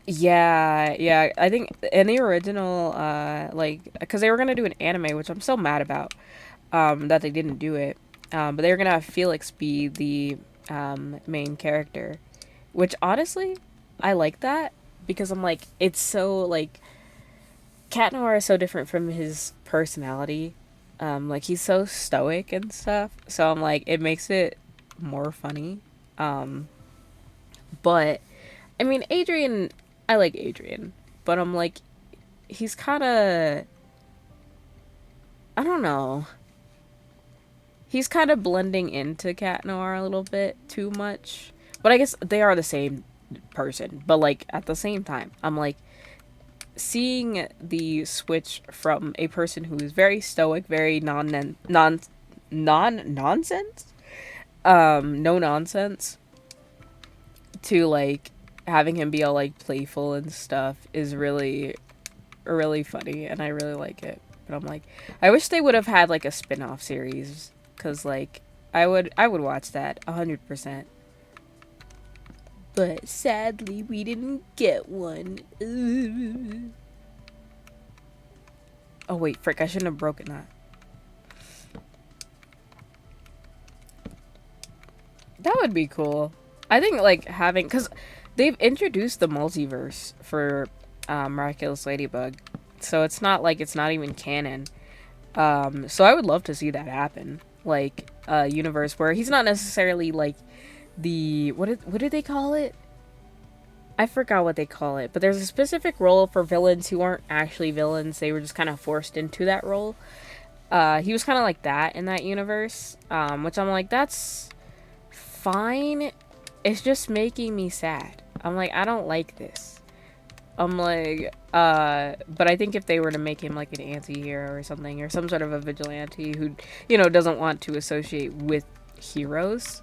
Yeah, I think in the original, cause they were gonna do an anime, which I'm so mad about, that they didn't do it. But they were gonna have Felix be the, main character, which honestly, I like that because I'm like, it's so like Cat Noir is so different from his personality. Like he's so stoic and stuff. So I'm like, it makes it more funny. Um, but I mean, Adrian, I like Adrian, but I'm like, he's kind of, I don't know. He's kind of blending into Cat Noir a little bit too much. But I guess they are the same person. But like at the same time, I'm like, seeing the switch from a person who is very stoic, very nonsense, no nonsense, to like having him be all like playful and stuff is really funny, and I really like it. But I'm like, I wish they would have had like a spin-off series, cuz like I would watch that 100%. But sadly, we didn't get one. Ugh. Oh wait, frick, I shouldn't have broken that. That would be cool. I think like having, cuz they've introduced the multiverse for Miraculous Ladybug. So it's not like it's not even canon. So I would love to see that happen. Like a universe where he's not necessarily like the what did they call it? I forgot what they call it, but there's a specific role for villains who aren't actually villains. They were just kind of forced into that role. He was kind of like that in that universe, which I'm like, that's fine. It's just making me sad. I'm like, I don't like this. I'm like, but I think if they were to make him like an anti-hero or something, or some sort of a vigilante who, doesn't want to associate with heroes,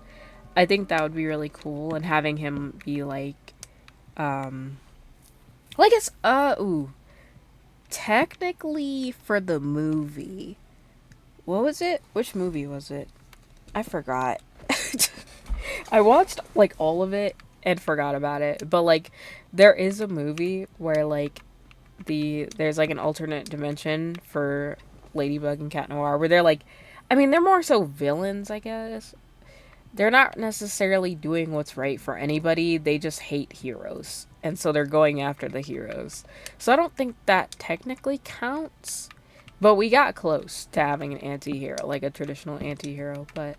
I think that would be really cool. And having him be like, well, I guess, technically for the movie, what was it? Which movie was it? I forgot. I watched like all of it and forgot about it. But like there is a movie where like there's like an alternate dimension for Ladybug and Cat Noir where they're like, I mean, they're more so villains, I guess. they're not necessarily doing what's right for anybody. They just hate heroes. And so they're going after the heroes. So I don't think that technically counts. But we got close to having an anti-hero, like a traditional anti-hero, but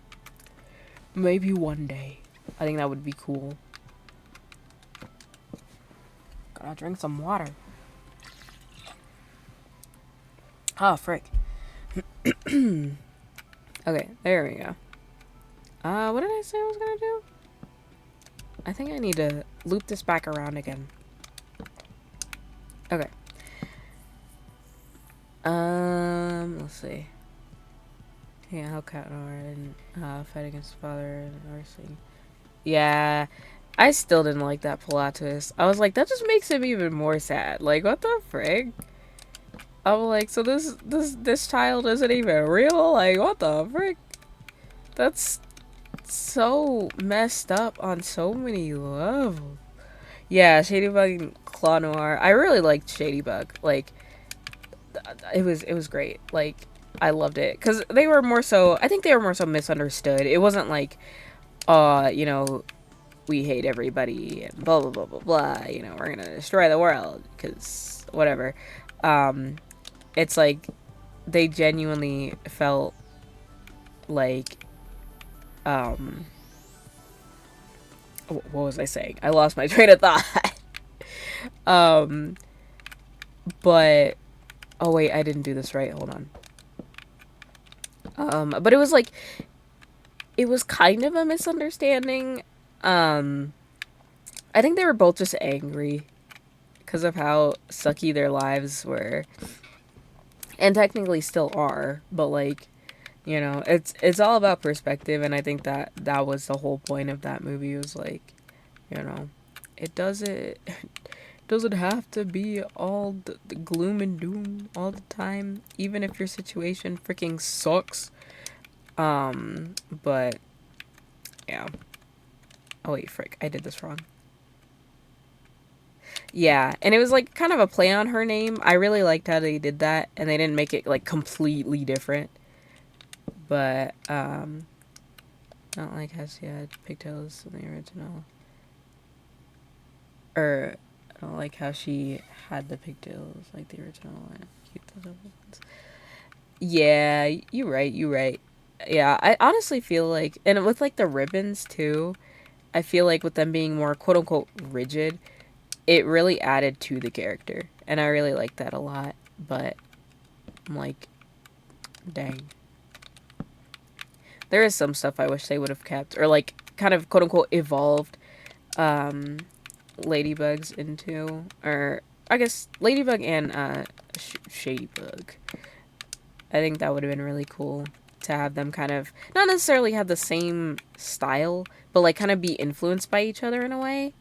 maybe one day. I think that would be cool. Gotta drink some water. Oh, frick. Okay, there we go. What did I say I was gonna do? I think I need to loop this back around again. Okay. Let's see. Yeah, how Cat and fight against his father and nursing. Yeah, I still didn't like that plot twist. I was like, that just makes him even more sad. Like, what the frig? I'm like, so this child isn't even real? Like, what the frig? That's so messed up on so many levels. Yeah, Shadybug and Claw Noir. I really liked Shadybug. Like, it was great. Like, I loved it because they were more so. I think they were more so misunderstood. It wasn't like, you know, we hate everybody and blah blah blah blah blah. You know, we're gonna destroy the world because whatever. It's like they genuinely felt like, what was I saying? I lost my train of thought. But oh wait, I didn't do this right. Hold on. But it was like it was kind of a misunderstanding. I think they were both just angry because of how sucky their lives were, and technically still are. But like, you know, it's all about perspective, and I think that that was the whole point of that movie. Was like, you know, it doesn't have to be all the gloom and doom all the time, even if your situation freaking sucks. But yeah. Oh wait, frick, I did this wrong. Yeah, and it was like kind of a play on her name. I really liked how they did that, and they didn't make it like completely different. But not like how she had pigtails in the original. Or I don't like how she had the pigtails like the original and keep those other ones. Yeah, you're right. You're right. Yeah, I honestly feel like, and with like the ribbons too, I feel like with them being more quote unquote rigid, it really added to the character, and I really like that a lot. But I'm like, dang, there is some stuff I wish they would have kept, or like kind of quote unquote evolved ladybugs into, or I guess ladybug and shadybug. I think that would have been really cool to have them kind of not necessarily have the same style, but like kind of be influenced by each other in a way,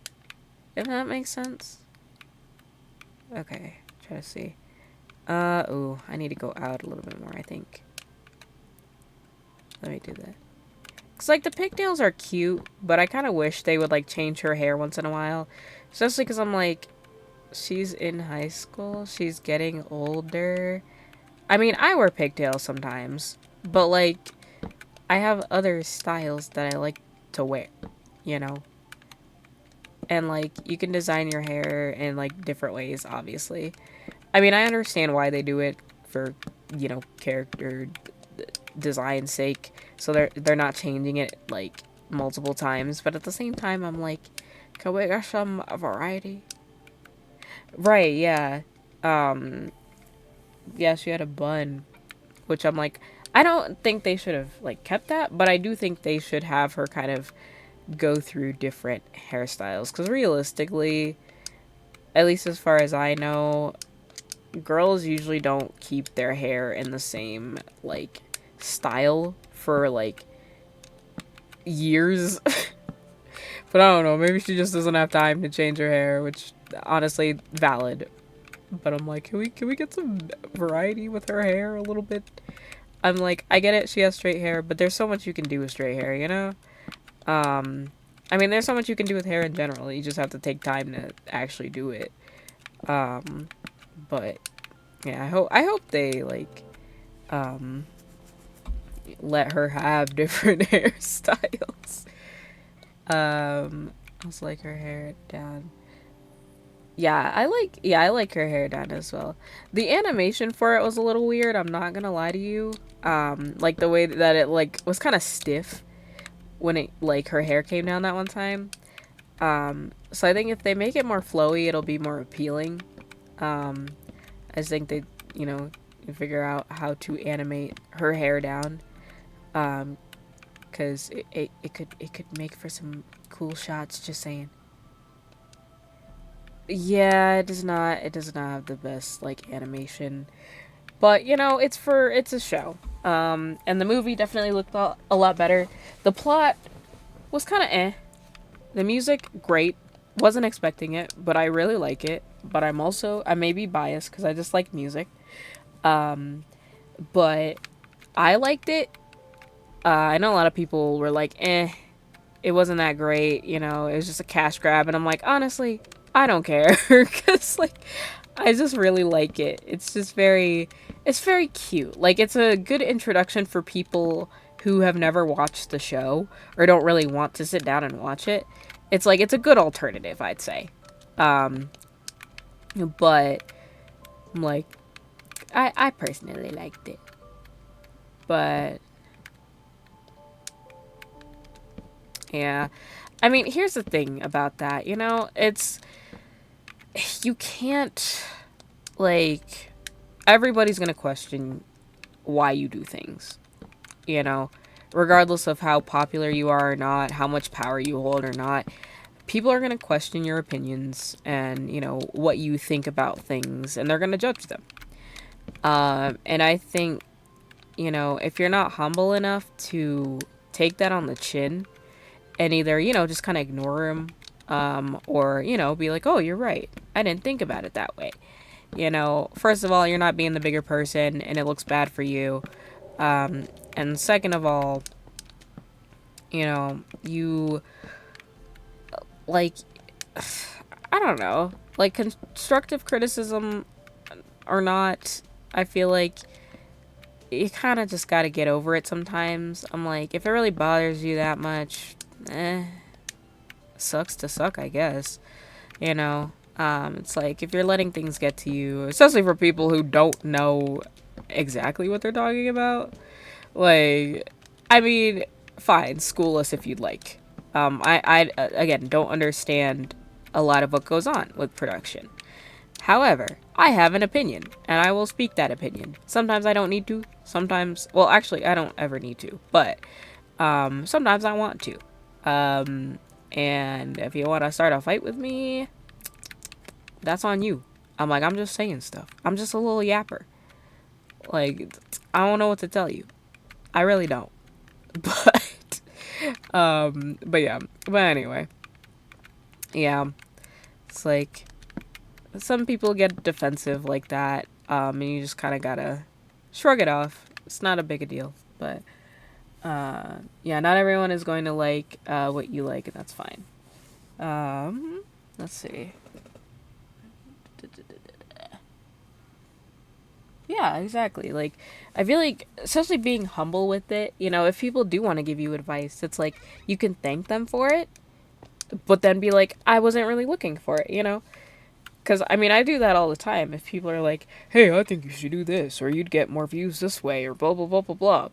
if that makes sense. Okay, try to see. Ooh, I need to go out a little bit more, I think. Let me do that. Cause like the pigtails are cute, but I kind of wish they would like change her hair once in a while, especially because I'm like, she's in high school, she's getting older. I mean, I wear pigtails sometimes, but like, I have other styles that I like to wear, you know? And like, you can design your hair in like different ways, obviously. I mean, I understand why they do it for, you know, character design sake. So they're not changing it like multiple times, but at the same time, I'm like, can we get some variety? Right, yeah. Yeah, she had a bun, which I'm like, I don't think they should have like kept that, but I do think they should have her kind of go through different hairstyles, because realistically, at least as far as I know, girls usually don't keep their hair in the same like style for like years. But I don't know, maybe she just doesn't have time to change her hair, which honestly valid. But I'm like, can we get some variety with her hair a little bit? I'm like, I get it, she has straight hair, but there's so much you can do with straight hair, you know? I mean, there's so much you can do with hair in general. You just have to take time to actually do it. But yeah, I hope they like let her have different hairstyles. I was like her hair down. I like her hair down as well. The animation for it was a little weird, I'm not gonna lie to you. Like the way that it like was kind of stiff when it like her hair came down that one time. So I think if they make it more flowy, it'll be more appealing. Um, I just think they, you know, figure out how to animate her hair down. Because it could make for some cool shots. Just saying. Yeah, it does not have the best like animation, but you know it's a show. And the movie definitely looked a lot better. The plot was kind of eh. The music great. Wasn't expecting it, but I really like it. But I may be biased because I just like music. Um, but I liked it. I know a lot of people were like, eh, it wasn't that great. You know, it was just a cash grab. And I'm like, honestly, I don't care. Because, like, I just really like it. It's very cute. Like, it's a good introduction for people who have never watched the show or don't really want to sit down and watch it. It's like, it's a good alternative, I'd say. Um, but, like, I personally liked it. But, yeah. I mean, here's the thing about that, you know? You can't, like, everybody's gonna question why you do things, you know? Regardless of how popular you are or not, how much power you hold or not, people are gonna question your opinions and, you know, what you think about things, and they're gonna judge them. And I think, you know, if you're not humble enough to take that on the chin and either, you know, just kind of ignore them, or, you know, be like, oh, you're right. I didn't think about it that way. You know, first of all, you're not being the bigger person and it looks bad for you. And second of all, you know, you, like, I don't know, like, constructive criticism or not, I feel like you kind of just got to get over it sometimes. I'm like, if it really bothers you that much, sucks to suck, I guess. You know, it's like if you're letting things get to you, especially for people who don't know exactly what they're talking about. Like, I mean, fine, school us if you'd like. I again don't understand a lot of what goes on with production. However, I have an opinion, and I will speak that opinion. Sometimes I don't need to. Sometimes, well, actually, I don't ever need to. But sometimes I want to. And if you want to start a fight with me, that's on you. I'm like, I'm just saying stuff. I'm just a little yapper. Like, I don't know what to tell you. I really don't. But yeah. But anyway, yeah. It's like some people get defensive like that, and you just kind of gotta shrug it off. It's not a big a deal, but yeah, not everyone is going to like what you like, and that's fine. Let's see. Yeah, exactly. Like, I feel like, especially being humble with it, you know, if people do want to give you advice, it's like you can thank them for it, but then be like, I wasn't really looking for it, you know? Because, I mean, I do that all the time. If people are like, hey, I think you should do this, or you'd get more views this way, or blah, blah, blah, blah, blah.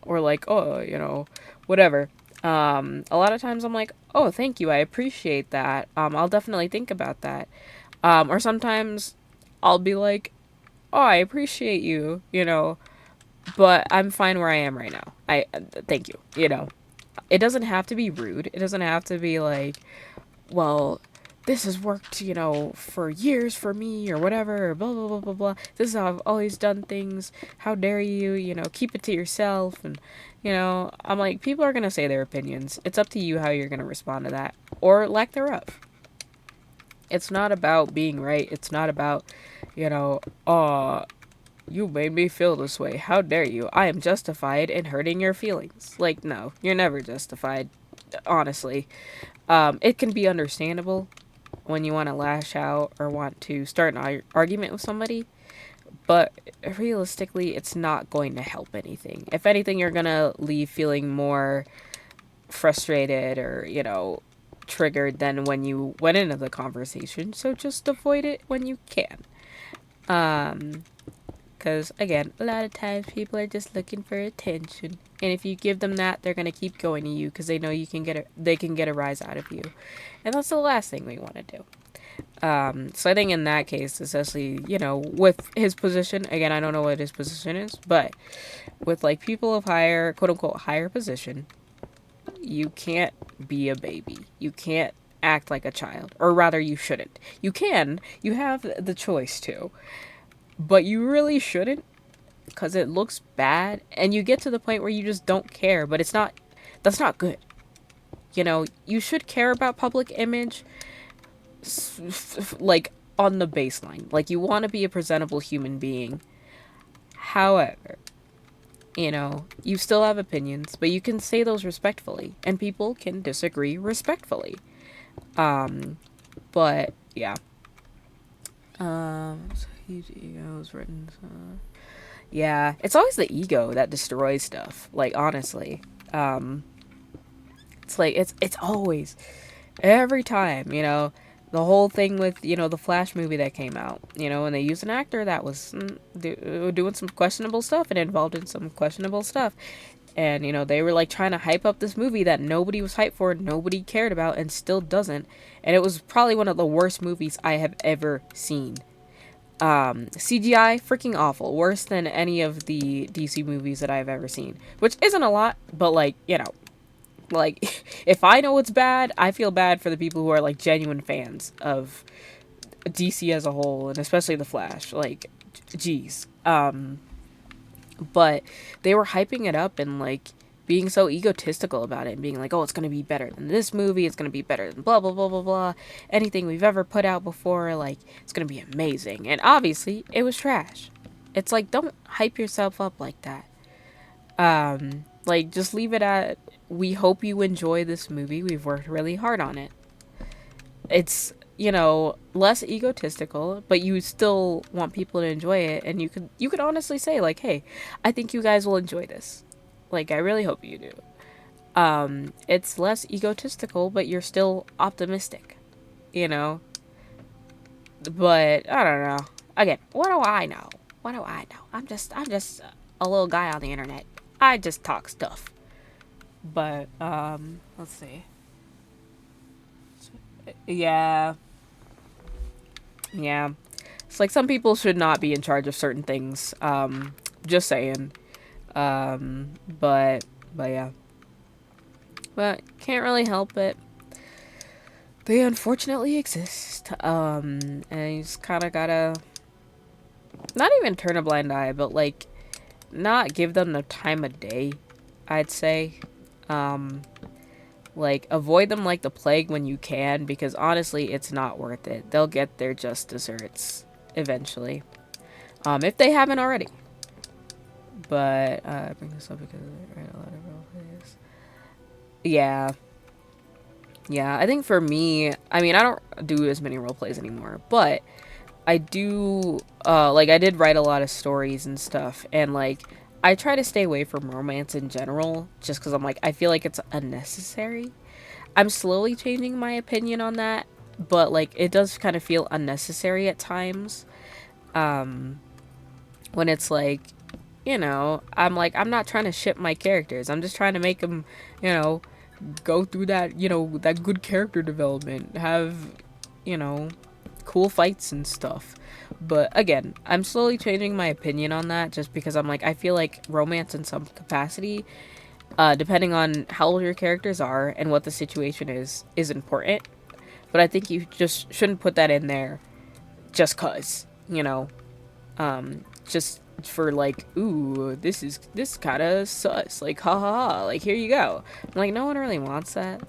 Or like, oh, you know, whatever. A lot of times I'm like, oh, thank you. I appreciate that. I'll definitely think about that. Or sometimes I'll be like, oh, I appreciate you, you know, but I'm fine where I am right now. Thank you, you know. It doesn't have to be rude. It doesn't have to be like, well, this has worked, you know, for years for me or whatever, or blah, blah, blah, blah, blah. This is how I've always done things. How dare you, you know, keep it to yourself. And, you know, I'm like, people are going to say their opinions. It's up to you how you're going to respond to that or lack thereof. It's not about being right. It's not about, you know, you made me feel this way. How dare you? I am justified in hurting your feelings. Like, no, you're never justified, honestly. It can be understandable when you want to lash out or want to start an argument with somebody, But realistically, it's not going to help anything. If anything, you're gonna leave feeling more frustrated or, triggered than when you went into the conversation. So just avoid it when you can. Um, because again, a lot of times people are just looking for attention, and if you give them that, they're gonna keep going to you because they know they can get a rise out of you, and that's the last thing we want to do. So I think in that case, especially, with his position, again, I don't know what his position is, but with like people of higher, quote unquote, higher position, you can't be a baby. You can't act like a child, or rather, you shouldn't. You have the choice to, but you really shouldn't because it looks bad, and you get to the point where you just don't care, but that's not good. You should care about public image, like on the baseline. Like, you want to be a presentable human being. However, you still have opinions, but you can say those respectfully, and people can disagree respectfully. But yeah. Huge egos written. Yeah, it's always the ego that destroys stuff. Like, honestly, it's like it's always every time. The whole thing with the Flash movie that came out. And they used an actor that was doing some questionable stuff and involved in some questionable stuff. And they were like trying to hype up this movie that nobody was hyped for, nobody cared about, and still doesn't. And it was probably one of the worst movies I have ever seen. CGI, freaking awful. Worse than any of the DC movies that I've ever seen. Which isn't a lot, but like, if I know it's bad, I feel bad for the people who are like genuine fans of DC as a whole, and especially the Flash. Like, geez. But they were hyping it up and like being so egotistical about it and being like, oh, it's going to be better than this movie, it's going to be better than blah blah blah blah blah, anything we've ever put out before, like, it's going to be amazing. And obviously it was trash. It's like, don't hype yourself up like that. Like, just leave it at, we hope you enjoy this movie, we've worked really hard on it. It's, less egotistical, but you still want people to enjoy it, and you could honestly say like, hey, I think you guys will enjoy this. Like, I really hope you do. It's less egotistical, but you're still optimistic, you know? But I don't know. Again, what do I know? What do I know? I'm just a little guy on the internet. I just talk stuff. But let's see. Yeah. Yeah. It's like some people should not be in charge of certain things. Just saying. But yeah. But can't really help it. They unfortunately exist. And you just kind of gotta not even turn a blind eye, but like not give them the time of day, I'd say. Like, avoid them like the plague when you can, because honestly, it's not worth it. They'll get their just desserts eventually, if they haven't already. But I bring this up because I write a lot of role plays. Yeah. Yeah, I think for me, I mean, I don't do as many role plays anymore, but I do, like, I did write a lot of stories and stuff, and, like, I try to stay away from romance in general, just because I'm like, I feel like it's unnecessary. I'm slowly changing my opinion on that, but, like, it does kind of feel unnecessary at times, when it's like, I'm like, I'm not trying to ship my characters, I'm just trying to make them, go through that, that good character development, have, cool fights and stuff. But again, I'm slowly changing my opinion on that, just because I'm like, I feel like romance in some capacity, depending on how old your characters are and what the situation is important. But I think you just shouldn't put that in there just cause, just for like, ooh, this kind of sus, like, ha ha ha, like, here you go. I'm like, no one really wants that.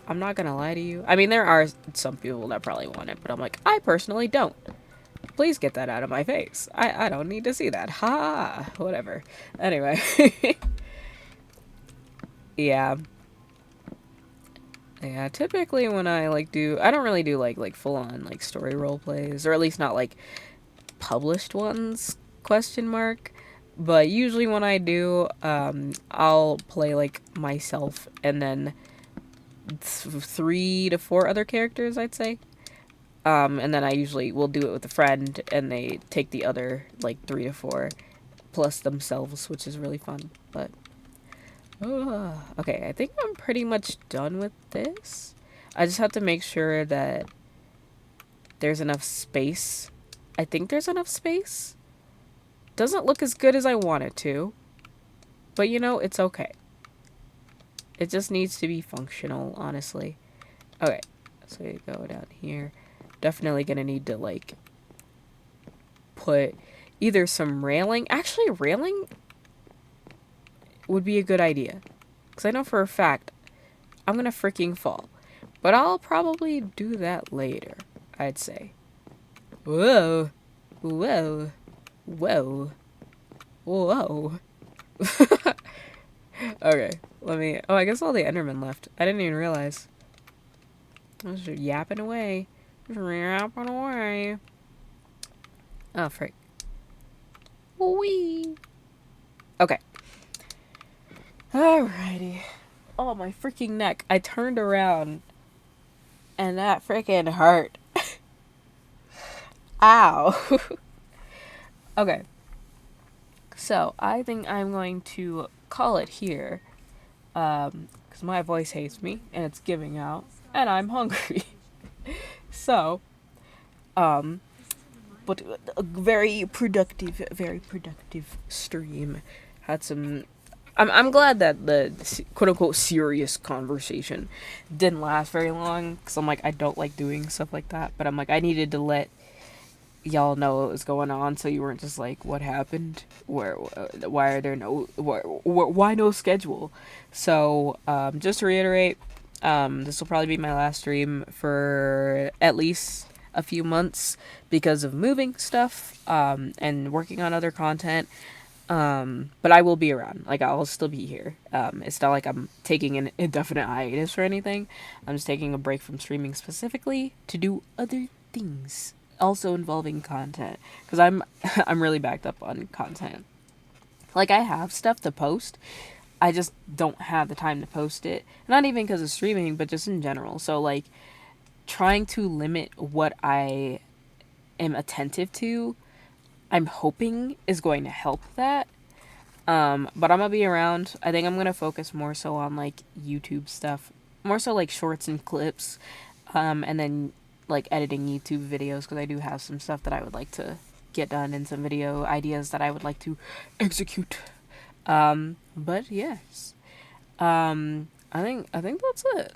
I'm not gonna lie to you. I mean, there are some people that probably want it, but I'm like, I personally don't. Please get that out of my face. I don't need to see that. Ha, whatever. Anyway. Yeah. Yeah, typically when I like I don't really do like full on like story role plays, or at least not like published ones, question mark. But usually when I do, I'll play like myself and then 3 to 4 other characters, I'd say. And then I usually will do it with a friend, and they take the other like 3 to 4 plus themselves, which is really fun. But okay, I think I'm pretty much done with this. I just have to make sure that there's enough space. I think there's enough space. Doesn't look as good as I want it to, but you know, it's okay. It just needs to be functional, honestly. Okay, so you go down here. Definitely gonna need to like put either some railing. Actually, railing would be a good idea, because I know for a fact I'm gonna freaking fall. But I'll probably do that later, I'd say. Whoa. Whoa. Whoa. Whoa. Okay, let me... Oh, I guess all the Endermen left. I didn't even realize. I was just yapping away. Yapping away. Oh, frick. Wee. Okay. Alrighty. Oh, my freaking neck. I turned around, and that freaking hurt. Ow. Okay. So, I think I'm going to call it here. Because my voice hates me, and it's giving out, and I'm hungry. So, but a very productive stream. Had some... I'm glad that the quote-unquote serious conversation didn't last very long, because I'm like, I don't like doing stuff like that, but I'm like, I needed to let y'all know what was going on, so you weren't just like, what happened? Why are there no... Why no schedule? So, just to reiterate, this will probably be my last stream for at least a few months because of moving stuff, and working on other content. But I will be around. Like, I'll still be here. It's not like I'm taking an indefinite hiatus or anything. I'm just taking a break from streaming specifically to do other things, also involving content. Because I'm really backed up on content. Like, I have stuff to post. I just don't have the time to post it. Not even because of streaming, but just in general. So, like, trying to limit what I am attentive to, I'm hoping is going to help that. But I'm gonna be around. I think I'm gonna focus more so on like YouTube stuff, more so like shorts and clips, and then like editing YouTube videos, because I do have some stuff that I would like to get done and some video ideas that I would like to execute. But yes, I think that's it.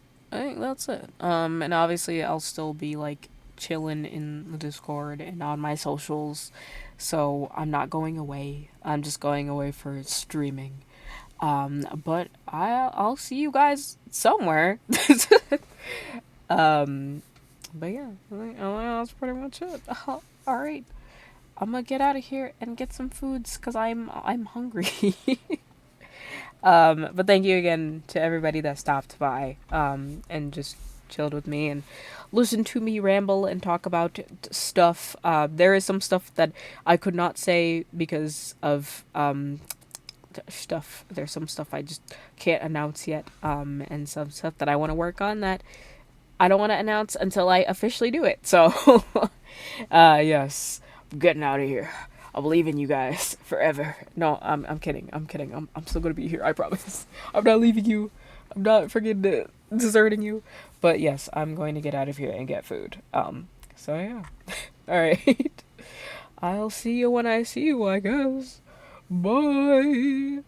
And obviously I'll still be like chilling in the Discord and on my socials. So I'm not going away. I'm just going away for streaming. But I'll see you guys somewhere. But yeah, I think that's pretty much it. All right, I'm gonna get out of here and get some foods because I'm hungry. But thank you again to everybody that stopped by, and just chilled with me and listened to me ramble and talk about stuff. There is some stuff that I could not say because of, stuff. There's some stuff I just can't announce yet, and some stuff that I want to work on that I don't want to announce until I officially do it. So, yes, I'm getting out of here. I believe in you guys forever. No, I'm kidding. I'm still gonna be here. I promise. I'm not leaving you. I'm not freaking deserting you. But yes, I'm going to get out of here and get food. So yeah. All right. I'll see you when I see you, I guess. Bye.